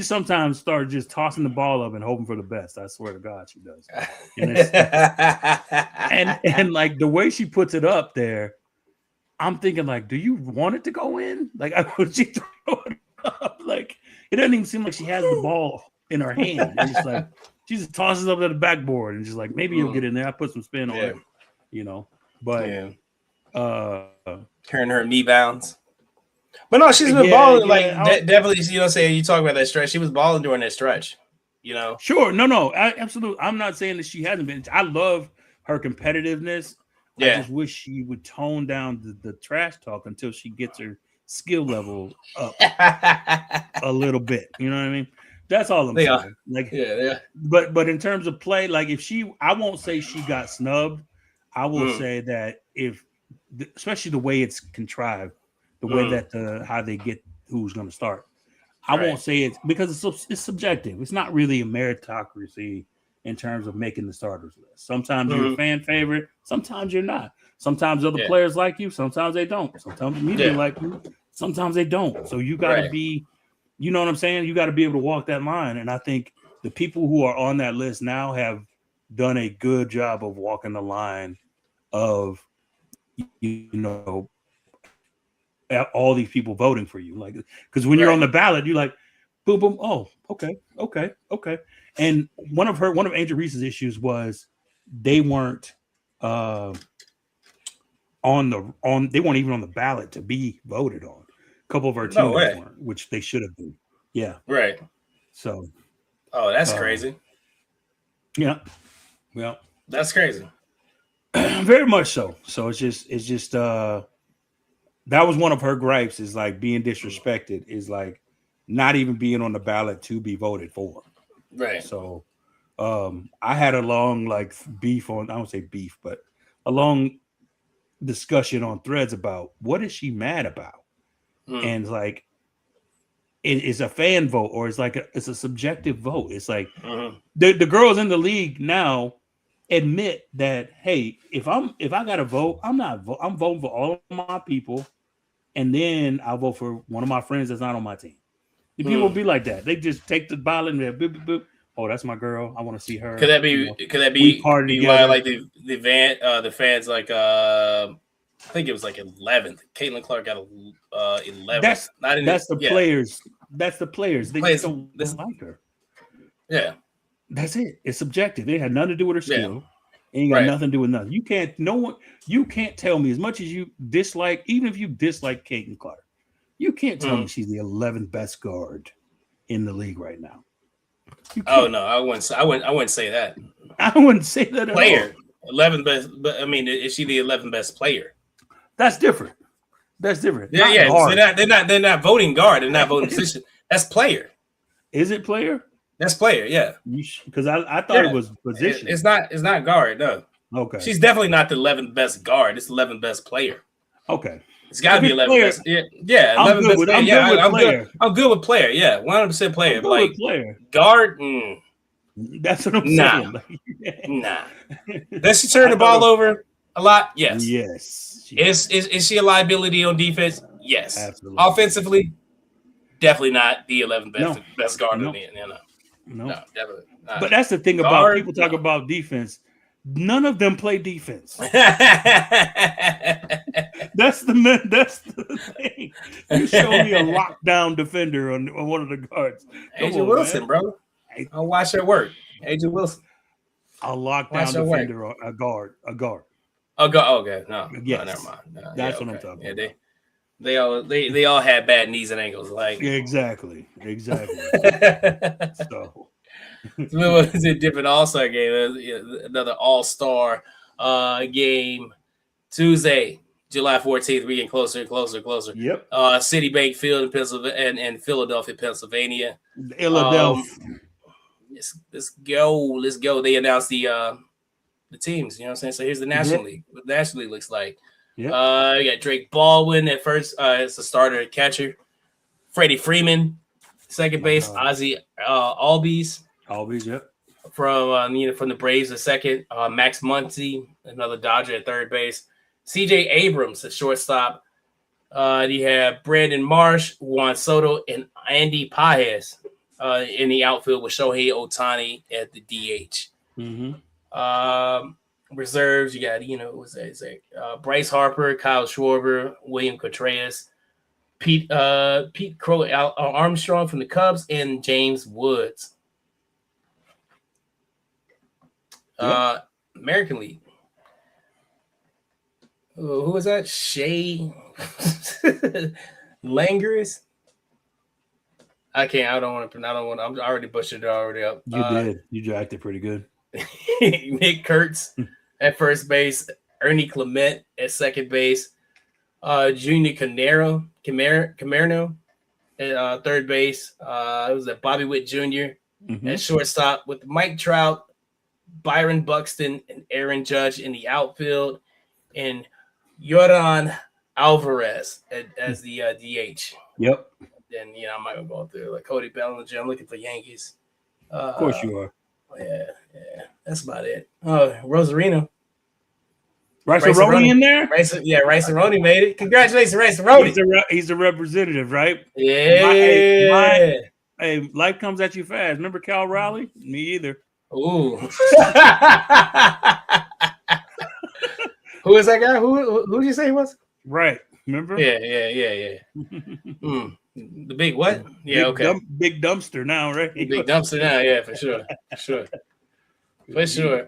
sometimes started just tossing the ball up and hoping for the best. I swear to God, she does. And like the way she puts it up there, I'm thinking like, do you want it to go in? Like, would she throw it up? Like, it doesn't even seem like she has the ball in her hand. It's just like she just tosses up to the backboard and just like maybe you'll get in there. I put some spin on it, But turn her knee bounds. But no, she's been balling definitely. Saying you talk about that stretch. She was balling during that stretch. Sure, no, absolutely. I'm not saying that she hasn't been. I love her competitiveness. I just wish she would tone down the trash talk until she gets her skill level up a little bit. You know what I mean? That's all I'm saying. Like, But in terms of play, like I won't say she got snubbed. I will say that especially the way it's contrived, the way that how they get who's going to start. I won't say it's because it's subjective. It's not really a meritocracy in terms of making the starters list. Sometimes you're a fan favorite. Sometimes you're not. Sometimes other players like you. Sometimes they don't. Sometimes the media like you. Sometimes they don't. So you got to be, you know what I'm saying? You got to be able to walk that line. And I think the people who are on that list now have done a good job of walking the line of, all these people voting for you. Like, because when you're on the ballot, you're like, boom, boom. Oh, okay. And one of Angel Reese's issues was they weren't they weren't even on the ballot to be voted on. A couple of our teammates weren't, which they should have been. Yeah. Right. So. Oh, that's crazy. Yeah. Well, that's crazy. Very much so. So it's just that was one of her gripes, is like being disrespected, is like not even being on the ballot to be voted for. Right. So I had a long beef on, I don't say beef, but a long discussion on Threads about what is she mad about? And like it's a fan vote, or it's like it's a subjective vote. It's like the girls in the league now admit that, hey, if I got to vote, I'm voting for all of my people, and then I'll vote for one of my friends that's not on my team. The people be like that. They just take the ballot and they're boop, boop, boop. Oh, that's my girl. I want to see her. Could that be why like the fans like I think it was like 11th. Caitlin Clark got 11th. That's the players. That's the players. They just don't like her. Yeah. That's it. It's subjective. It had nothing to do with her skill. Ain't got nothing to do with nothing. You can't tell me as much as you dislike, even if you dislike Caitlin Clark, you can't tell me she's the 11th best guard in the league right now. Oh no, I wouldn't say that. I wouldn't say that at player. 11th best, but I mean, is she the 11th best player? That's different. That's different. Yeah. So they're not voting guard. They're not voting position. That's player. Is it player? That's player. Yeah. Because I thought it was position. It's not guard. No. Okay. She's definitely not the 11th best guard. It's the 11th best player. Okay. It's got to be 11th best. Yeah. 11th best player. I'm good with player. Yeah. 100% player. I'm good with player. Guard. That's what I'm saying. Nah. Does she turn the ball over a lot? Yes. Yes. Is she a liability on defense? Yes. Absolutely. Offensively, definitely not the 11th best guard in the NFL. No, definitely not. But that's the thing about people talk about defense. None of them play defense. That's the thing. You show me a lockdown defender on one of the guards. Agent Wilson, man. Bro. I'll watch her work. Agent Wilson. A lockdown defender, a guard. Okay. No. Yes. No, never mind. No, that's what I'm talking about. They all had bad knees and ankles. Exactly. So it was a different All-Star game. Another All-Star game Tuesday, July 14th. We're getting closer and closer. Yep. Citibank Field in Pennsylvania and Philadelphia, Pennsylvania. Let's go. They announced the teams. You know what I'm saying? So here's the National League. What the National League looks like. Yeah. You got Drake Baldwin at first. It's a starter and catcher. Freddie Freeman, second base. Ozzie Albies. Yep. From the Braves, a second. Max Muncy, another Dodger at third base. C.J. Abrams, a shortstop. You have Brandon Marsh, Juan Soto, and Andy Pages in the outfield with Shohei Ohtani at the DH. Mm-hmm. Reserves, you got Bryce Harper, Kyle Schwarber, William Contreras, Pete Crow Armstrong from the Cubs, and James Woods. American League. Who was that? Shea Langris. I don't want to. I'm already butchered it already up. You did. You jacked it pretty good. Nick Kurtz at first base, Ernie Clement at second base, Junior Camerno at third base. It was Bobby Witt Jr. At shortstop with Mike Trout, Byron Buxton, and Aaron Judge in the outfield, and Yordan Alvarez as the DH. Yep. Then I'm not gonna go through Cody Bellinger. I'm looking for Yankees. Of course you are. Yeah. That's about it. Oh, Rosarino. Rice-A-Roni in there? Rice-A-Roni made it. Congratulations, Rice-A-Roni. He's a representative, right? Yeah. Hey, life comes at you fast. Remember Cal Raleigh? Me either. Ooh. Who is that guy? Who did you say he was? Right. Remember? Yeah. The big what? Yeah, okay. Big dumpster now, right? Big dumpster now, yeah, for sure. But you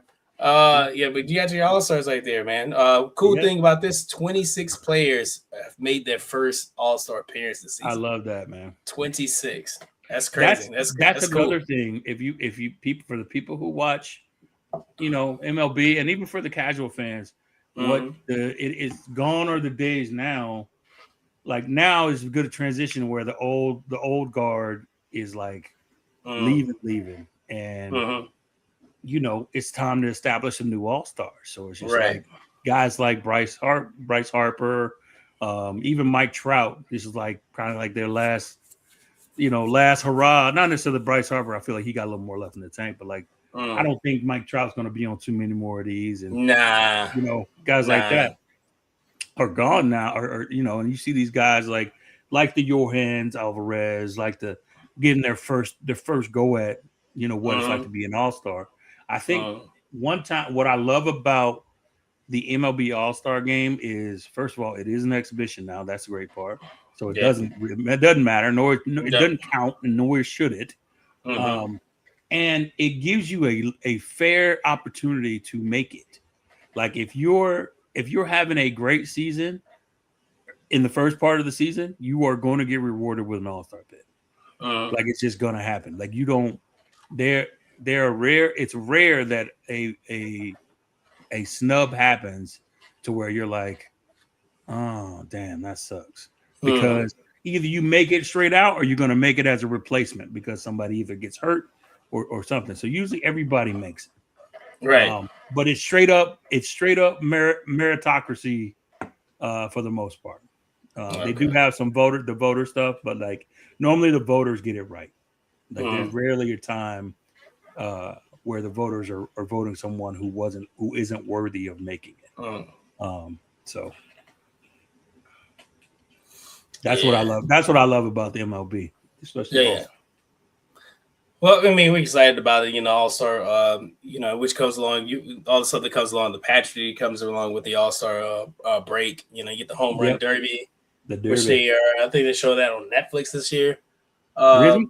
got your All-Stars right there, man. Cool thing about this, 26 players have made their first All-Star appearance this season. I love that, man. 26. That's crazy. That's another cool. thing. If you people, for the people who watch, MLB, and even for the casual fans, it's gone are the days now. Like now is a good transition where the old guard is leaving, and it's time to establish a new All-Star. So it's just like guys like Bryce Harper, even Mike Trout. This is kind of their last hurrah. Not necessarily Bryce Harper. I feel like he got a little more left in the tank, but I don't think Mike Trout's going to be on too many more of these. And guys like that are gone now, or and you see these guys like the Johans Alvarez, getting their first go at what it's like to be an All-Star. I think one time what I love about the MLB All-Star game is, first of all, it is an exhibition now. That's the great part. So it doesn't matter, nor it doesn't count, and nor should it. And and it gives you a fair opportunity to make it. Like if you're having a great season in the first part of the season, you are going to get rewarded with an All-Star bid. Like it's just going to happen. Like you don't. They're rare. It's rare that a snub happens to where you're like, oh damn, that sucks. Because either you make it straight out or you're going to make it as a replacement because somebody either gets hurt or something. So usually everybody makes it. Right. But it's straight up meritocracy for the most part. They do have some voter stuff, but like normally the voters get it right. Like there's rarely a time where the voters are voting someone who isn't worthy of making it. So that's what I love. That's what I love about the MLB, especially. Well, I mean, we're excited about it, All-Star, which comes along, all the stuff that comes along, the pageantry comes along with the All-Star break. You get the home run derby, which I think they show that on Netflix this year. Really?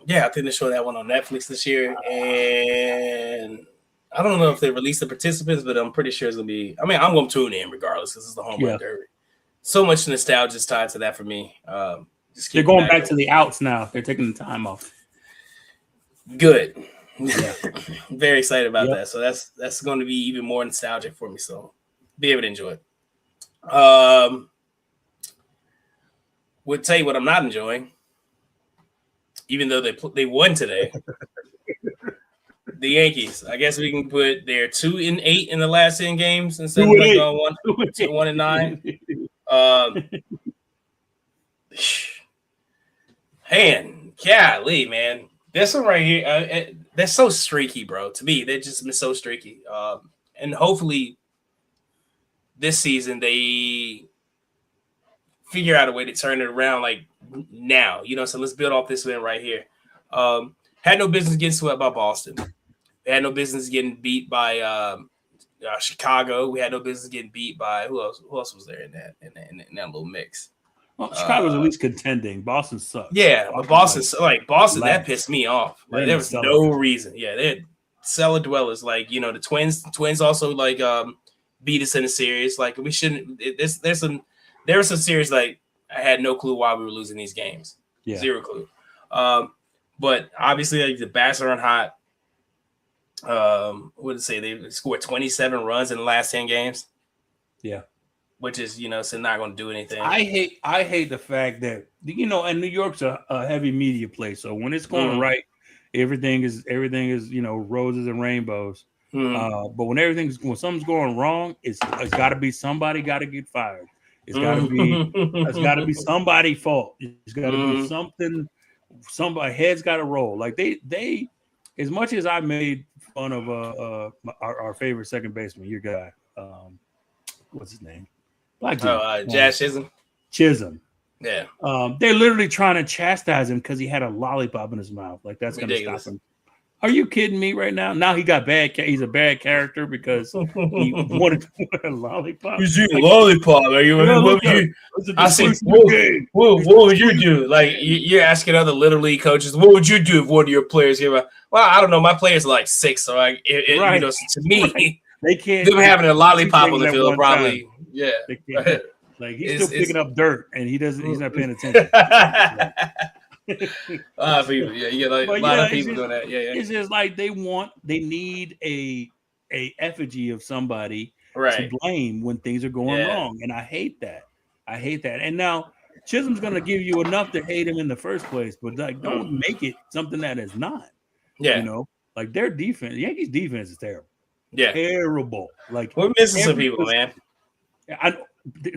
Yeah, I think they show that one on Netflix this year, and I don't know if they released the participants, but I'm pretty sure it's gonna be. I mean, I'm gonna tune in regardless because it's the home run derby. So much nostalgia is tied to that for me. They're going back to the outs now. They're taking the time off. Good. Yeah. Very excited about that. So that's going to be even more nostalgic for me. So be able to enjoy it. Would tell you what I'm not enjoying, even though they won today. The Yankees. I guess we can put their 2-8 in the last 10 games instead of like 1-9. Golly, man. This one right here, they're so streaky, bro. To me, they've just been so streaky. And hopefully this season they figure out a way to turn it around like now. So let's build off this win right here. Had no business getting swept by Boston. They had no business getting beat by Chicago. We had no business getting beat by who else was there in that little mix? Well, Chicago's at least contending. Boston sucks. Yeah, but Boston that pissed me off. Like there was no reason. Yeah, they're cellar dwellers. Like the Twins also like beat us in a series. Like we shouldn't. There were some series like I had no clue why we were losing these games. Yeah. Zero clue. But obviously like the bats are on hot. What did it say? They scored 27 runs in the last 10 games. Yeah. Which is, so not going to do anything. I hate the fact that, and New York's a heavy media place. So when it's going right, everything is, roses and rainbows. But when something's going wrong, it's got to be somebody got to get fired. It's got to be somebody's fault. It's got to be something, somebody head's got to roll. Like they, as much as I made fun of our favorite second baseman, your guy, what's his name? Jazz Chisholm. Yeah. They're literally trying to chastise him because he had a lollipop in his mouth. Like that's going to stop him. Are you kidding me right now? Now he got bad. He's a bad character because he wanted to wear a lollipop. He's eating lollipop. Are you? I said, what would you do? Like you're asking other little league coaches, what would you do if one of your players came out? Well, I don't know. My players are like 6, so to me, they can't. Them having a lollipop on the field probably. Yeah, like he's still picking up dirt, and he's not paying attention. A lot of people, you get a lot of people doing that. Yeah. It's just like they need a effigy of somebody to blame when things are going wrong, and I hate that. And now Chisholm's going to give you enough to hate him in the first place, but like don't make it something that is not. Yeah, like their defense, the Yankees' defense is terrible. Yeah, terrible. Like we're missing some people, man.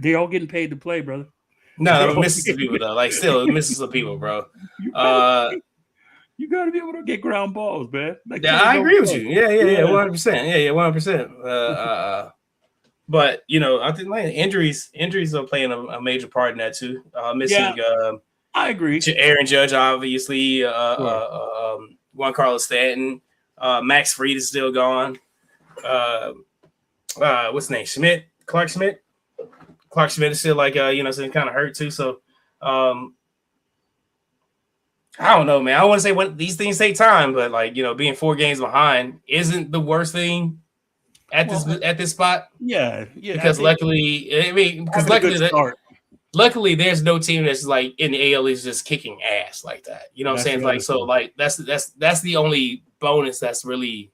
They're all getting paid to play, brother. No, we're missing some people though. Like still, we're missing some people, bro. You gotta be able to get ground balls, man. Like, I agree with you. Yeah, 100%. Yeah, 100%. But I think like injuries are playing a major part in that too. Missing. I agree. Aaron Judge, obviously. Juan Carlos Stanton. Max Fried is still gone. What's his name? Clark Schmidt. Clark Schmidt is still like so kind of hurt too. So I don't know, man. I want to say when these things take time, but like, being 4 games behind isn't the worst thing at this spot. Yeah. Because luckily there's no team that's like in the AL is just kicking ass like that. You know what I'm saying? Like, so like that's the only bonus that's really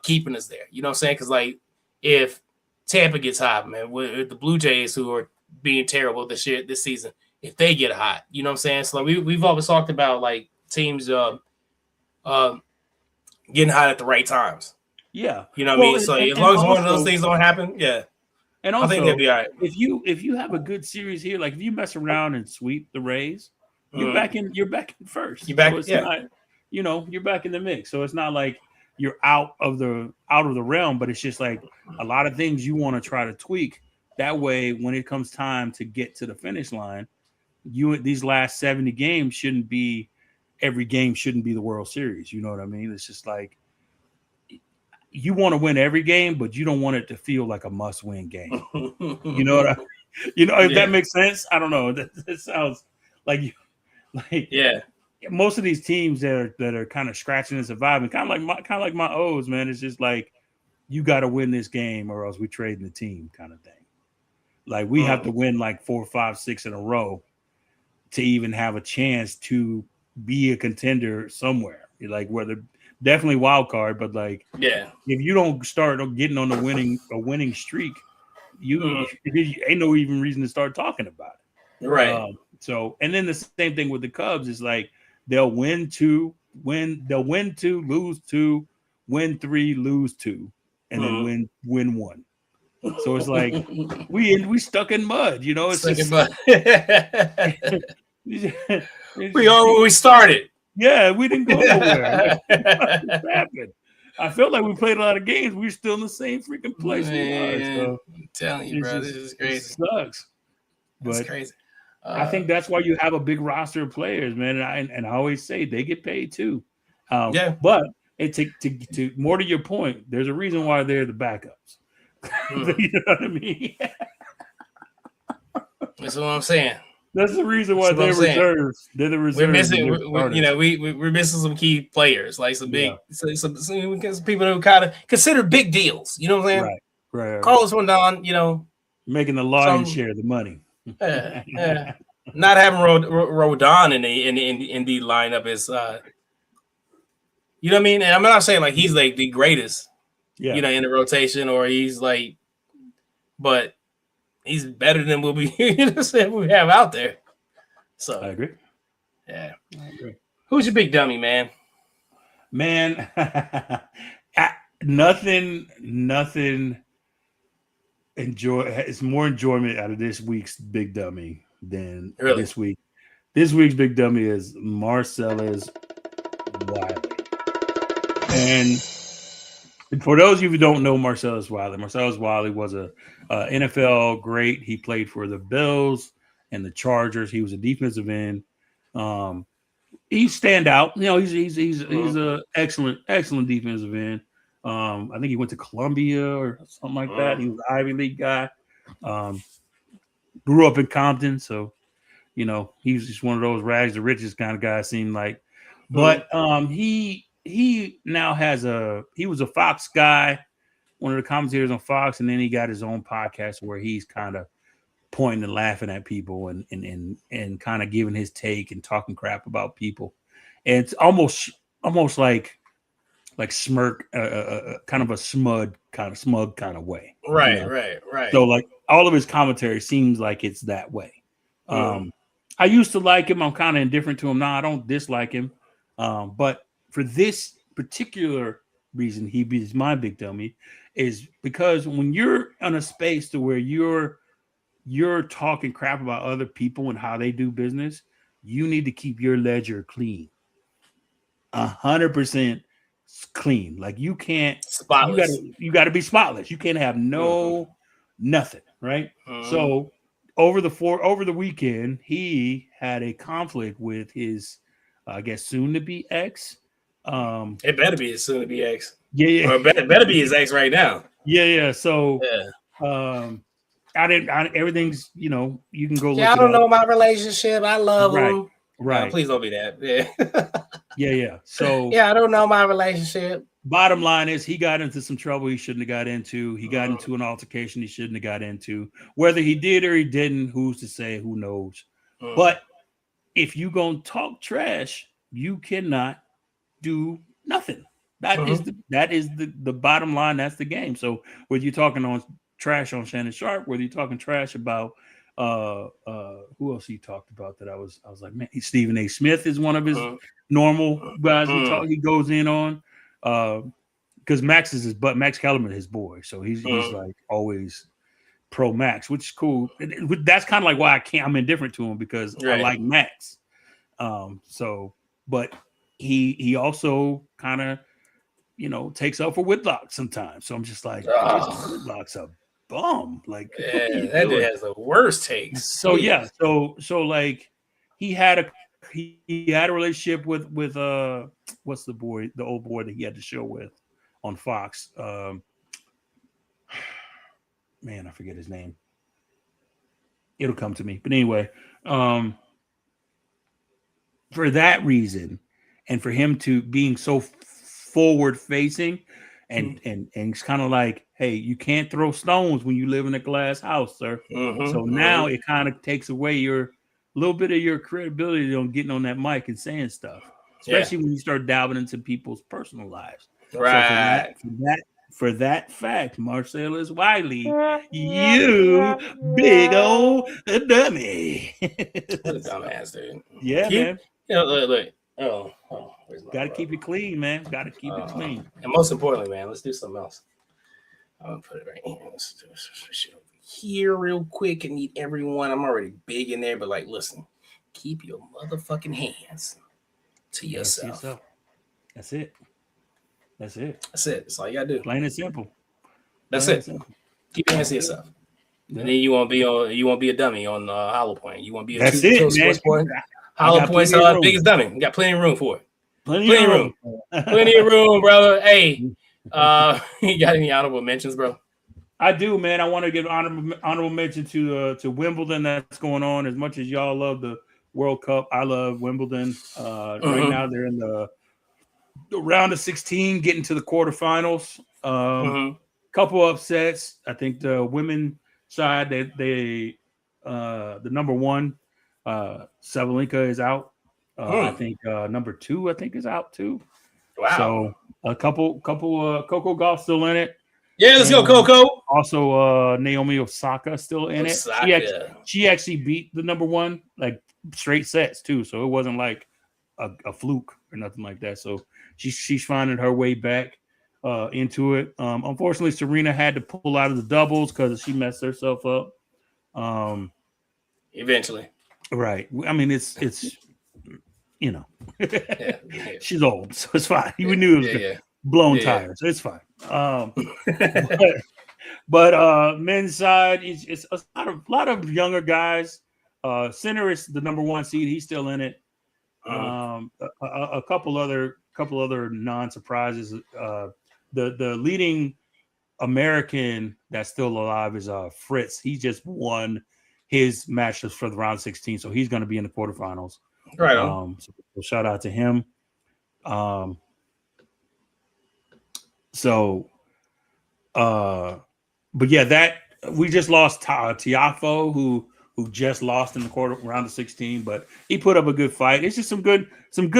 keeping us there. You know what I'm saying? Because like if Tampa gets hot, man, with the Blue Jays who are being terrible this season, if they get hot, you know what I'm saying? So like we've always talked about like teams getting hot at the right times. Yeah. You know what I mean? So as long as one of those things don't happen, yeah. And also, I think they'll be all right. If you have a good series here, like if you mess around and sweep the Rays, you're back in first. You're back, so not, you're back in the mix. So it's not like you're out of the realm, but it's just like a lot of things you want to try to tweak. That way, when it comes time to get to the finish line, these last 70 games every game shouldn't be the World Series. You know what I mean? It's just like you want to win every game, but you don't want it to feel like a must-win game. You know what if that makes sense? I don't know. That sounds like most of these teams that are kind of scratching and surviving, kind of like my O's, man. It's just like you got to win this game or else we trading the team, kind of thing. Like we have to win like 4, 5, 6 in a row to even have a chance to be a contender somewhere. Like whether definitely wild card, but like if you don't start getting on a winning streak, you ain't no even reason to start talking about it. Right. So and then the same thing with the Cubs is like they'll win 2, lose 2, win 3, lose 2, and then win 1. So it's like we stuck in mud, It's stuck in mud. We are where we started. Yeah, we didn't go nowhere. What happened? I felt like we played a lot of games. We were still in the same freaking place. I'm telling you, bro, this is crazy. It sucks. But it's crazy. I think that's why you have a big roster of players, man. And I always say they get paid too. But to more to your point, there's a reason why they're the backups. You know what I mean? That's what I'm saying. That's the reason why they're reserves. They're the reserves. We're missing some key players, like some big, some people who kind of consider big deals. You know what I'm saying? Right. Carlos Rodon, making the lion's share of the money. Not having Rodon in the lineup is, you know what I mean? And I'm not saying like he's like the greatest, in the rotation, or he's like, but he's better than we have out there. So I agree. Yeah. I agree. Who's your big dummy, man? Man, nothing it's more enjoyment out of this week's big dummy than this week. This week's big dummy is Marcellus Wiley. And for those of you who don't know Marcellus Wiley was a NFL great. He played for the Bills and the Chargers. He was a defensive end. He's stand out. He's a excellent defensive end. I think he went to Columbia or something like that. He was an Ivy League guy. Grew up in Compton, so he's just one of those rags to riches kind of guys. Seemed like, but he now he was a Fox guy, one of the commentators on Fox, and then he got his own podcast where he's kind of pointing and laughing at people and kind of giving his take and talking crap about people. And it's almost like smirk, kind of a smug kind of way. Right. So like all of his commentary seems like it's that way. I used to like him. I'm kind of indifferent to him now. I don't dislike him. But for this particular reason, he's my big dummy, is because when you're in a space to where you're talking crap about other people and how they do business, you need to keep your ledger clean. 100% clean. Like you can't spotless. You got to be spotless. You can't have nothing, right? So over the weekend, he had a conflict with his I guess soon to be ex. It better be his soon to be ex. Yeah. Or it better be his ex right now. Yeah. So everything's, you can go look I don't know my relationship. I love him. Right. Please don't be that. Yeah. Yeah. So I don't know my relationship. Bottom line is he got into some trouble he shouldn't have got into. He got into an altercation he shouldn't have got into. Whether he did or he didn't, who's to say? Who knows? But if you gonna talk trash, you cannot do nothing. That is the bottom line. That's the game. So whether you're talking on trash on Shannon Sharp, whether you're talking trash about who else he talked about that I was like, man, Stephen A. Smith is one of his normal guys he goes in on. Because Max is Max Kellerman is his boy, so he's like always pro Max, which is cool. That's kind of like why I'm indifferent to him, because I like Max. But he also kind of takes up for Whitlock sometimes. So I'm just like, Whitlock's a bum. Like, that dude has the worst takes. So so like he had a relationship with what's the old boy that he had the show with on Fox. Man, I forget his name. It'll come to me. But anyway, for that reason, and for him to being so forward facing, and it's kind of like, hey, you can't throw stones when you live in a glass house, sir. So now it kind of takes away a little bit of your credibility on getting on that mic and saying stuff, especially when you start dabbling into people's personal lives. Right. So for that fact, Marcellus Wiley, you big old dummy. What a dumbass, dude. Yeah, man. Look. Got to keep it clean, man. Got to keep it clean. And most importantly, man, let's do something else. I'm gonna put it right here. Let's do shit over here real quick and meet everyone. I'm already big in there, but like, listen, keep your motherfucking hands to yourself. That's it. That's all you gotta do. Plain and simple. That's it. Keep your hands to yourself. And then you won't be a dummy on Hollowpoint. You won't be a sports boy. Hollowpoint's our biggest dummy. You got plenty of room for it. Plenty of room. Plenty of room, brother. Hey, you got any honorable mentions, bro? I do, man. I want to give honorable mention to Wimbledon that's going on. As much as y'all love the World Cup, I love Wimbledon. Right now they're in the round of 16, getting to the quarterfinals. Couple upsets. I think the women side, they the number one, Sabalenka is out. I think number 2, is out too. Wow. So a couple Coco Gauff still in it. Yeah, let's go, Coco. Also, Naomi Osaka still in it. She actually beat the number one, like straight sets too. So it wasn't like a fluke or nothing like that. So she's finding her way back into it. Unfortunately, Serena had to pull out of the doubles because she messed herself up. Eventually, right? I mean, it's she's old, so it's fine. We knew it was blown tires. So it's fine. But men's side, it's a lot of younger guys. Sinner is the number 1 seed. He's still in it. A couple other non-surprises. The leading American that's still alive is Fritz. He just won his matches for the round 16, so he's going to be in the quarterfinals. Right on. So shout out to him. But yeah, that we just lost Tiafo, who just lost in the round of 16, but he put up a good fight. It's just some good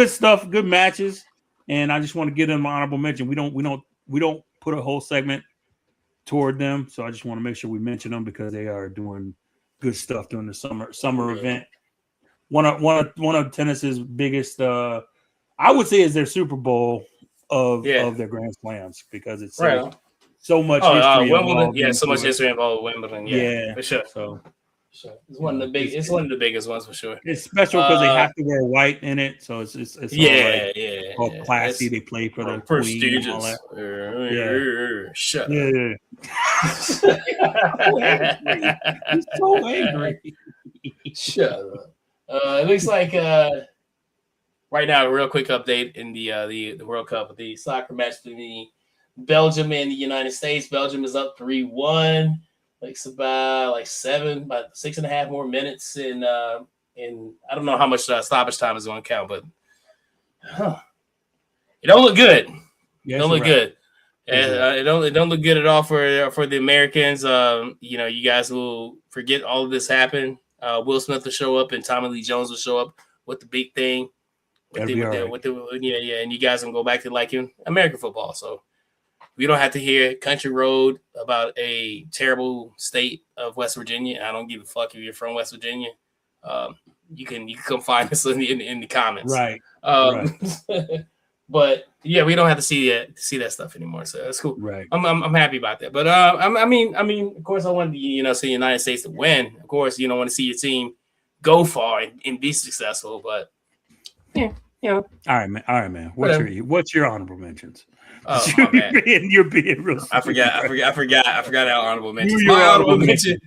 stuff, good matches, and I just want to give them an honorable mention. We don't put a whole segment toward them, so I just want to make sure we mention them because they are doing good stuff during the summer event. One of tennis's biggest, I would say, is their Super Bowl of their Grand Slams, because it's so much history. Wimbledon, so much history involved with Wimbledon. Yeah, for sure. So it's one of the big. It's one of the biggest ones for sure. It's special because they have to wear white in it, so it's all classy. They play for the Queen and all that. Shut up. He's so angry. Shut up. It looks like right now, a real quick update in the World Cup with the soccer match between Belgium and the United States. Belgium is up 3-1. Like about 6.5 more minutes in and I don't know how much stoppage time is going to count, but it don't look good. It don't look good. It don't look good at all for the Americans. You guys will forget all of this happened. Will Smith will show up and Tommy Lee Jones will show up with the big thing. And you guys can go back to liking American football. So we don't have to hear Country Road about a terrible state of West Virginia. I don't give a fuck if you're from West Virginia. You can come find us in the comments. Right. But yeah, we don't have to see that stuff anymore. So that's cool. Right. I'm happy about that. But I mean, of course, I want to see the United States to win. Of course, you don't want to see your team go far and be successful. But yeah. All right, man. What's your honorable mentions? Oh, you're being real. I forgot our honorable mentions. My honorable mention.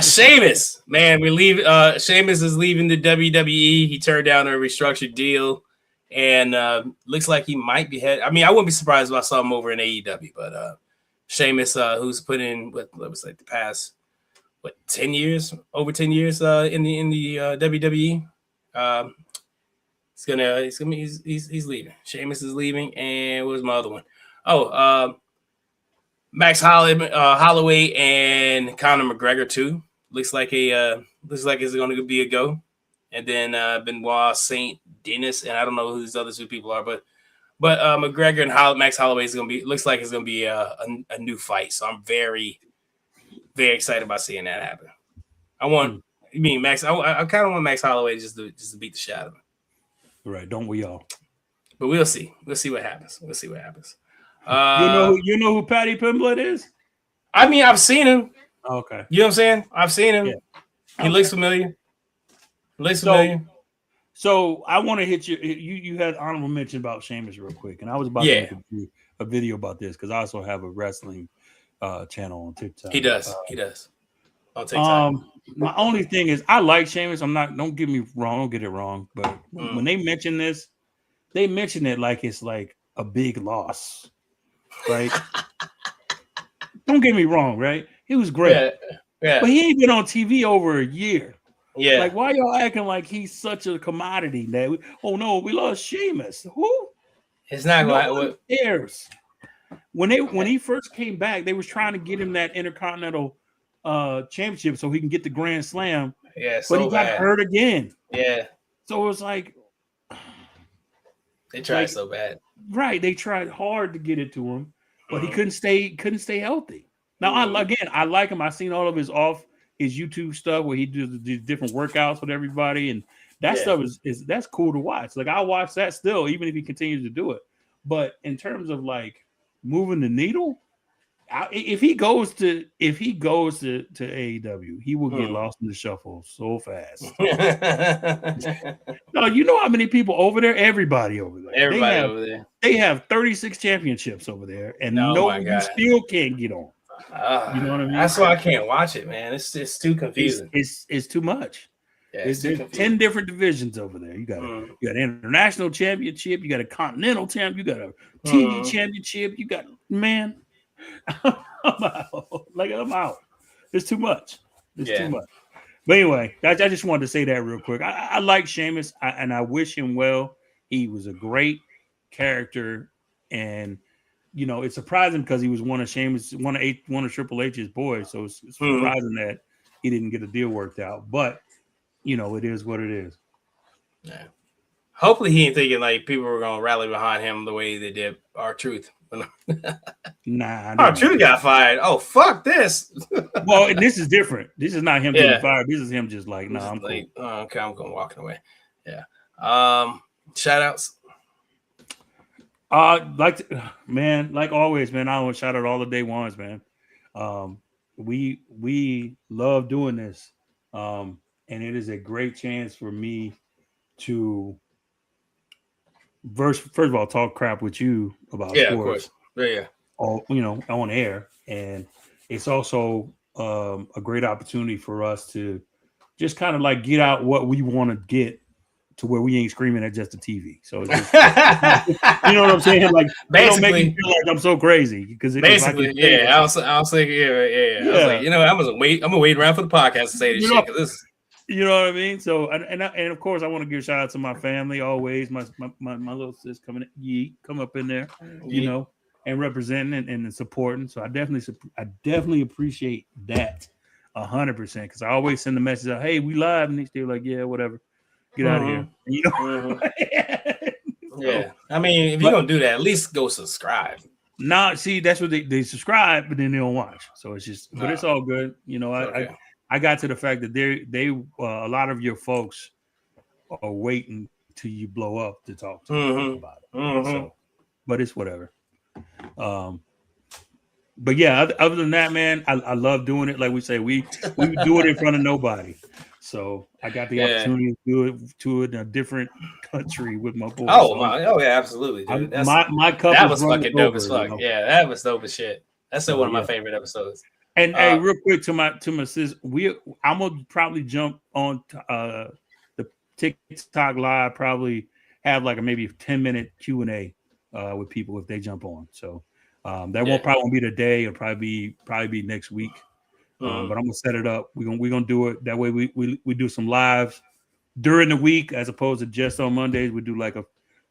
Sheamus, man, Sheamus is leaving the WWE. He turned down a restructured deal, and looks like he might be head. I mean, I wouldn't be surprised if I saw him over in AEW. But Sheamus, who's put in what was like the past 10 years, over 10 years in the WWE. He's leaving. Sheamus is leaving, and what was my other one? Max Holloway and Conor McGregor too. Looks like it's going to be a go. And then Benoit Saint Denis, and I don't know who these other two people are, but McGregor and Max Holloway looks like it's going to be a new fight. So I'm very, very excited about seeing that happen. I kind of want Max Holloway just to beat the shit out of him. Right, don't we all? But we'll see. We'll see what happens. You know who Paddy Pimblett is? I mean, I've seen him. Okay. You know what I'm saying? I've seen him. Yeah. He looks familiar. So I want to hit you. You had honorable mention about Sheamus real quick, and I was about to make a video about this because I also have a wrestling channel on TikTok. He does. On TikTok. My only thing is I like Sheamus. Don't get me wrong, don't get it wrong. But when they mention this, they mention it like it's like a big loss. Right? Don't get me wrong, right? He was great. Yeah. But he ain't been on TV over a year. Yeah. Like, why y'all acting like he's such a commodity that we lost Sheamus? Who? It's not what cares. When he first came back, they was trying to get him that Intercontinental championship so he can get the Grand Slam. Yeah, but he got hurt again. Yeah. So it was like they tried so bad. Right. They tried hard to get it to him, but he couldn't stay healthy. Now I like him. I've seen all of his YouTube stuff where he does different workouts with everybody, and that stuff is that's cool to watch. Like I watch that still, even if he continues to do it. But in terms of like moving the needle, if he goes to AEW, he will get lost in the shuffle so fast. No, you know how many people over there? Everybody over there. They have 36 championships over there, and you still can't get on. You know what I mean? That's why I can't watch it, man. It's too confusing. It's too much. Yeah, there's 10 different divisions over there. You got an international championship, you got a continental champ, you got a TV championship, you got I'm out. It's too much. Too much. But anyway, I just wanted to say that real quick. I like Sheamus, and I wish him well. He was a great character, and it's surprising because he was one of Triple H's boys. So it's surprising that he didn't get a deal worked out. But it is what it is. Yeah. Hopefully, he ain't thinking like people were gonna rally behind him the way they did R-Truth. Nah, R-Truth got fired. Oh, fuck this. Well, this is different. This is not him getting fired. This is him just like, nah, I'm like, cool. Okay, I'm going walking away. Yeah. Shout outs. Like always, man. I want to shout out all the day ones, man. We love doing this, and it is a great chance for me to first of all talk crap with you about sports. Of course. Yeah. All on air, and it's also a great opportunity for us to just kind of like get out what we want to get to where we ain't screaming at just the TV. So it's just, you know what I'm saying? Like, don't make me feel like I'm so crazy because basically, I was thinking, yeah. I was like, I'm gonna wait around for the podcast to say this shit. You know what I mean? So, and of course, I want to give a shout out to my family always. My little sis come up in there, you know, and representing and supporting. So I definitely appreciate that 100%, because I always send the message out, "Hey, we live," and they're like, "Yeah, whatever, get out of here." You know? Yeah, I mean, if you're gonna do that, at least go subscribe. Nah, see, that's what they subscribe, but then they don't watch. So it's just, but it's all good. You know, I got to the fact that they a lot of your folks are waiting till you blow up to talk to them about it. So, but it's whatever. But yeah, other than that, man, I love doing it. Like we say, we do it in front of nobody. So I got the opportunity to do it in a different country with my boys. Oh yeah, absolutely, dude. My cup that was fucking dope over, as fuck. You know? Yeah, that was dope as shit. That's still one of my favorite episodes. And hey, real quick to my sis, I'm gonna probably jump on the TikTok live. Probably have like a maybe 10-minute Q&A with people if they jump on. So that won't probably be today. It'll probably be next week. But I'm gonna set it up. We're gonna do it that way. We do some lives during the week as opposed to just on Mondays. We do like a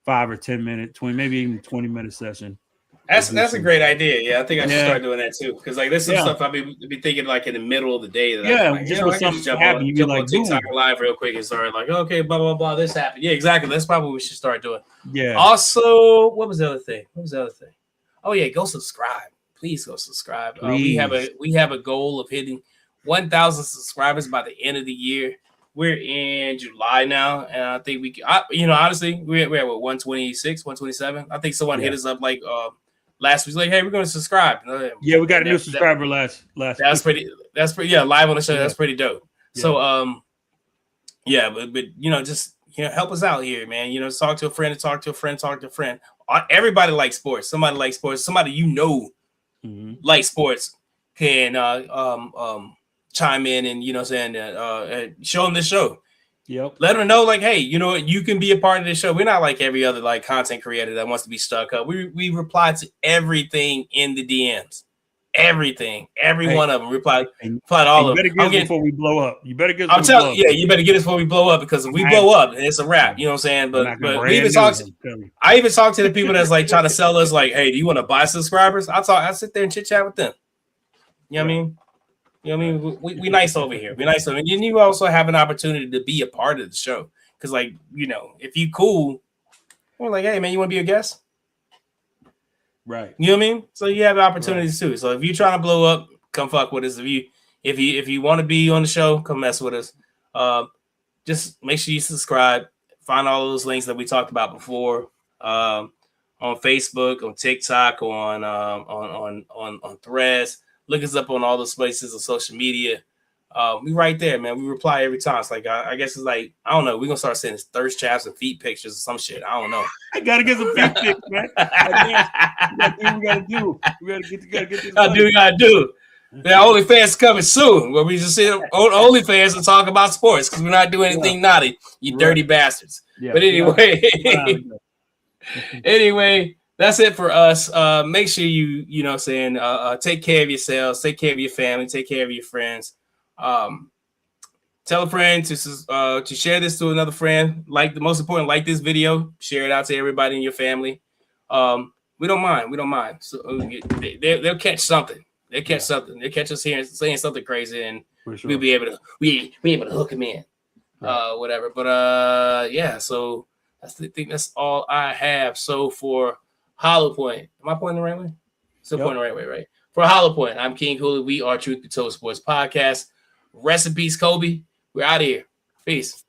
5 or 10 minute, 20, maybe even 20-minute session. That's a great idea. Yeah, I think I should start doing that too. Because like there's some stuff I'll be thinking like in the middle of the day. That like, just when something happens, you be like, on TikTok live real quick and start like, okay, blah blah blah, this happened. Yeah, exactly. That's probably what we should start doing. Yeah. Also, what was the other thing? Oh yeah, go subscribe. Please go subscribe. We have a goal of hitting 1,000 subscribers by the end of the year. We're in July now, and I think we can. Honestly, we're at what, 126, 127. I think someone hit us up like last week, like, hey, we're going to subscribe. Yeah, we got a new subscriber last. That's pretty. Live on the show. Yeah. That's pretty dope. Yeah. So but just help us out here, man. Talk to a friend, talk to a friend. Everybody likes sports. Somebody likes sports. Somebody likes sports can chime in and show them the show. Yep. Let them know, like, hey, you can be a part of this show. We're not like every other like content creator that wants to be stuck up. We reply to everything in the DMs. Everything. Every one of them. Reply to all of them. You better get us before we blow up. You better get us. I'm telling you, you better get us before we blow up, because if we blow up, it's a wrap. You know what I'm saying? But we even I even talk to the people that's like trying to sell us, like, hey, do you want to buy subscribers? I sit there and chit chat with them. You know what I mean? You know what I mean? We nice over here. We nice over here. And you also have an opportunity to be a part of the show. Because, like, if you cool, we're like, hey, man, you want to be a guest? Right. You know what I mean? So you have opportunities too. So if you're trying to blow up, come fuck with us. If you want to be on the show, come mess with us. Just make sure you subscribe. Find all those links that we talked about before on Facebook, on TikTok, on Threads. Look us up on all those places on social media. We right there, man. We reply every time. It's like I guess it's like, I don't know. We're gonna start sending thirst traps and feet pictures or some shit. I don't know. I gotta get some feet pics, man. We gotta do. We gotta get this. We gotta do. The OnlyFans coming soon, where we just sit on OnlyFans and talk about sports, because we're not doing anything naughty. You dirty bastards. Yeah, but anyway, that's it for us. Make sure you take care of yourselves, take care of your family, take care of your friends. Tell a friend to share this to another friend. Like, the most important, like this video, share it out to everybody in your family. We don't mind. So they'll catch something. They'll catch something. They'll catch us here saying something crazy, and we'll be able to hook them in. Whatever. But so I think that's all I have. So for Hollowpoint, am I pointing the right way? Still pointing the right way, right? For Hollowpoint, I'm King Hulie. We are Truth Be Told Sports Podcast. Rest in peace, Kobe. We're out of here. Peace.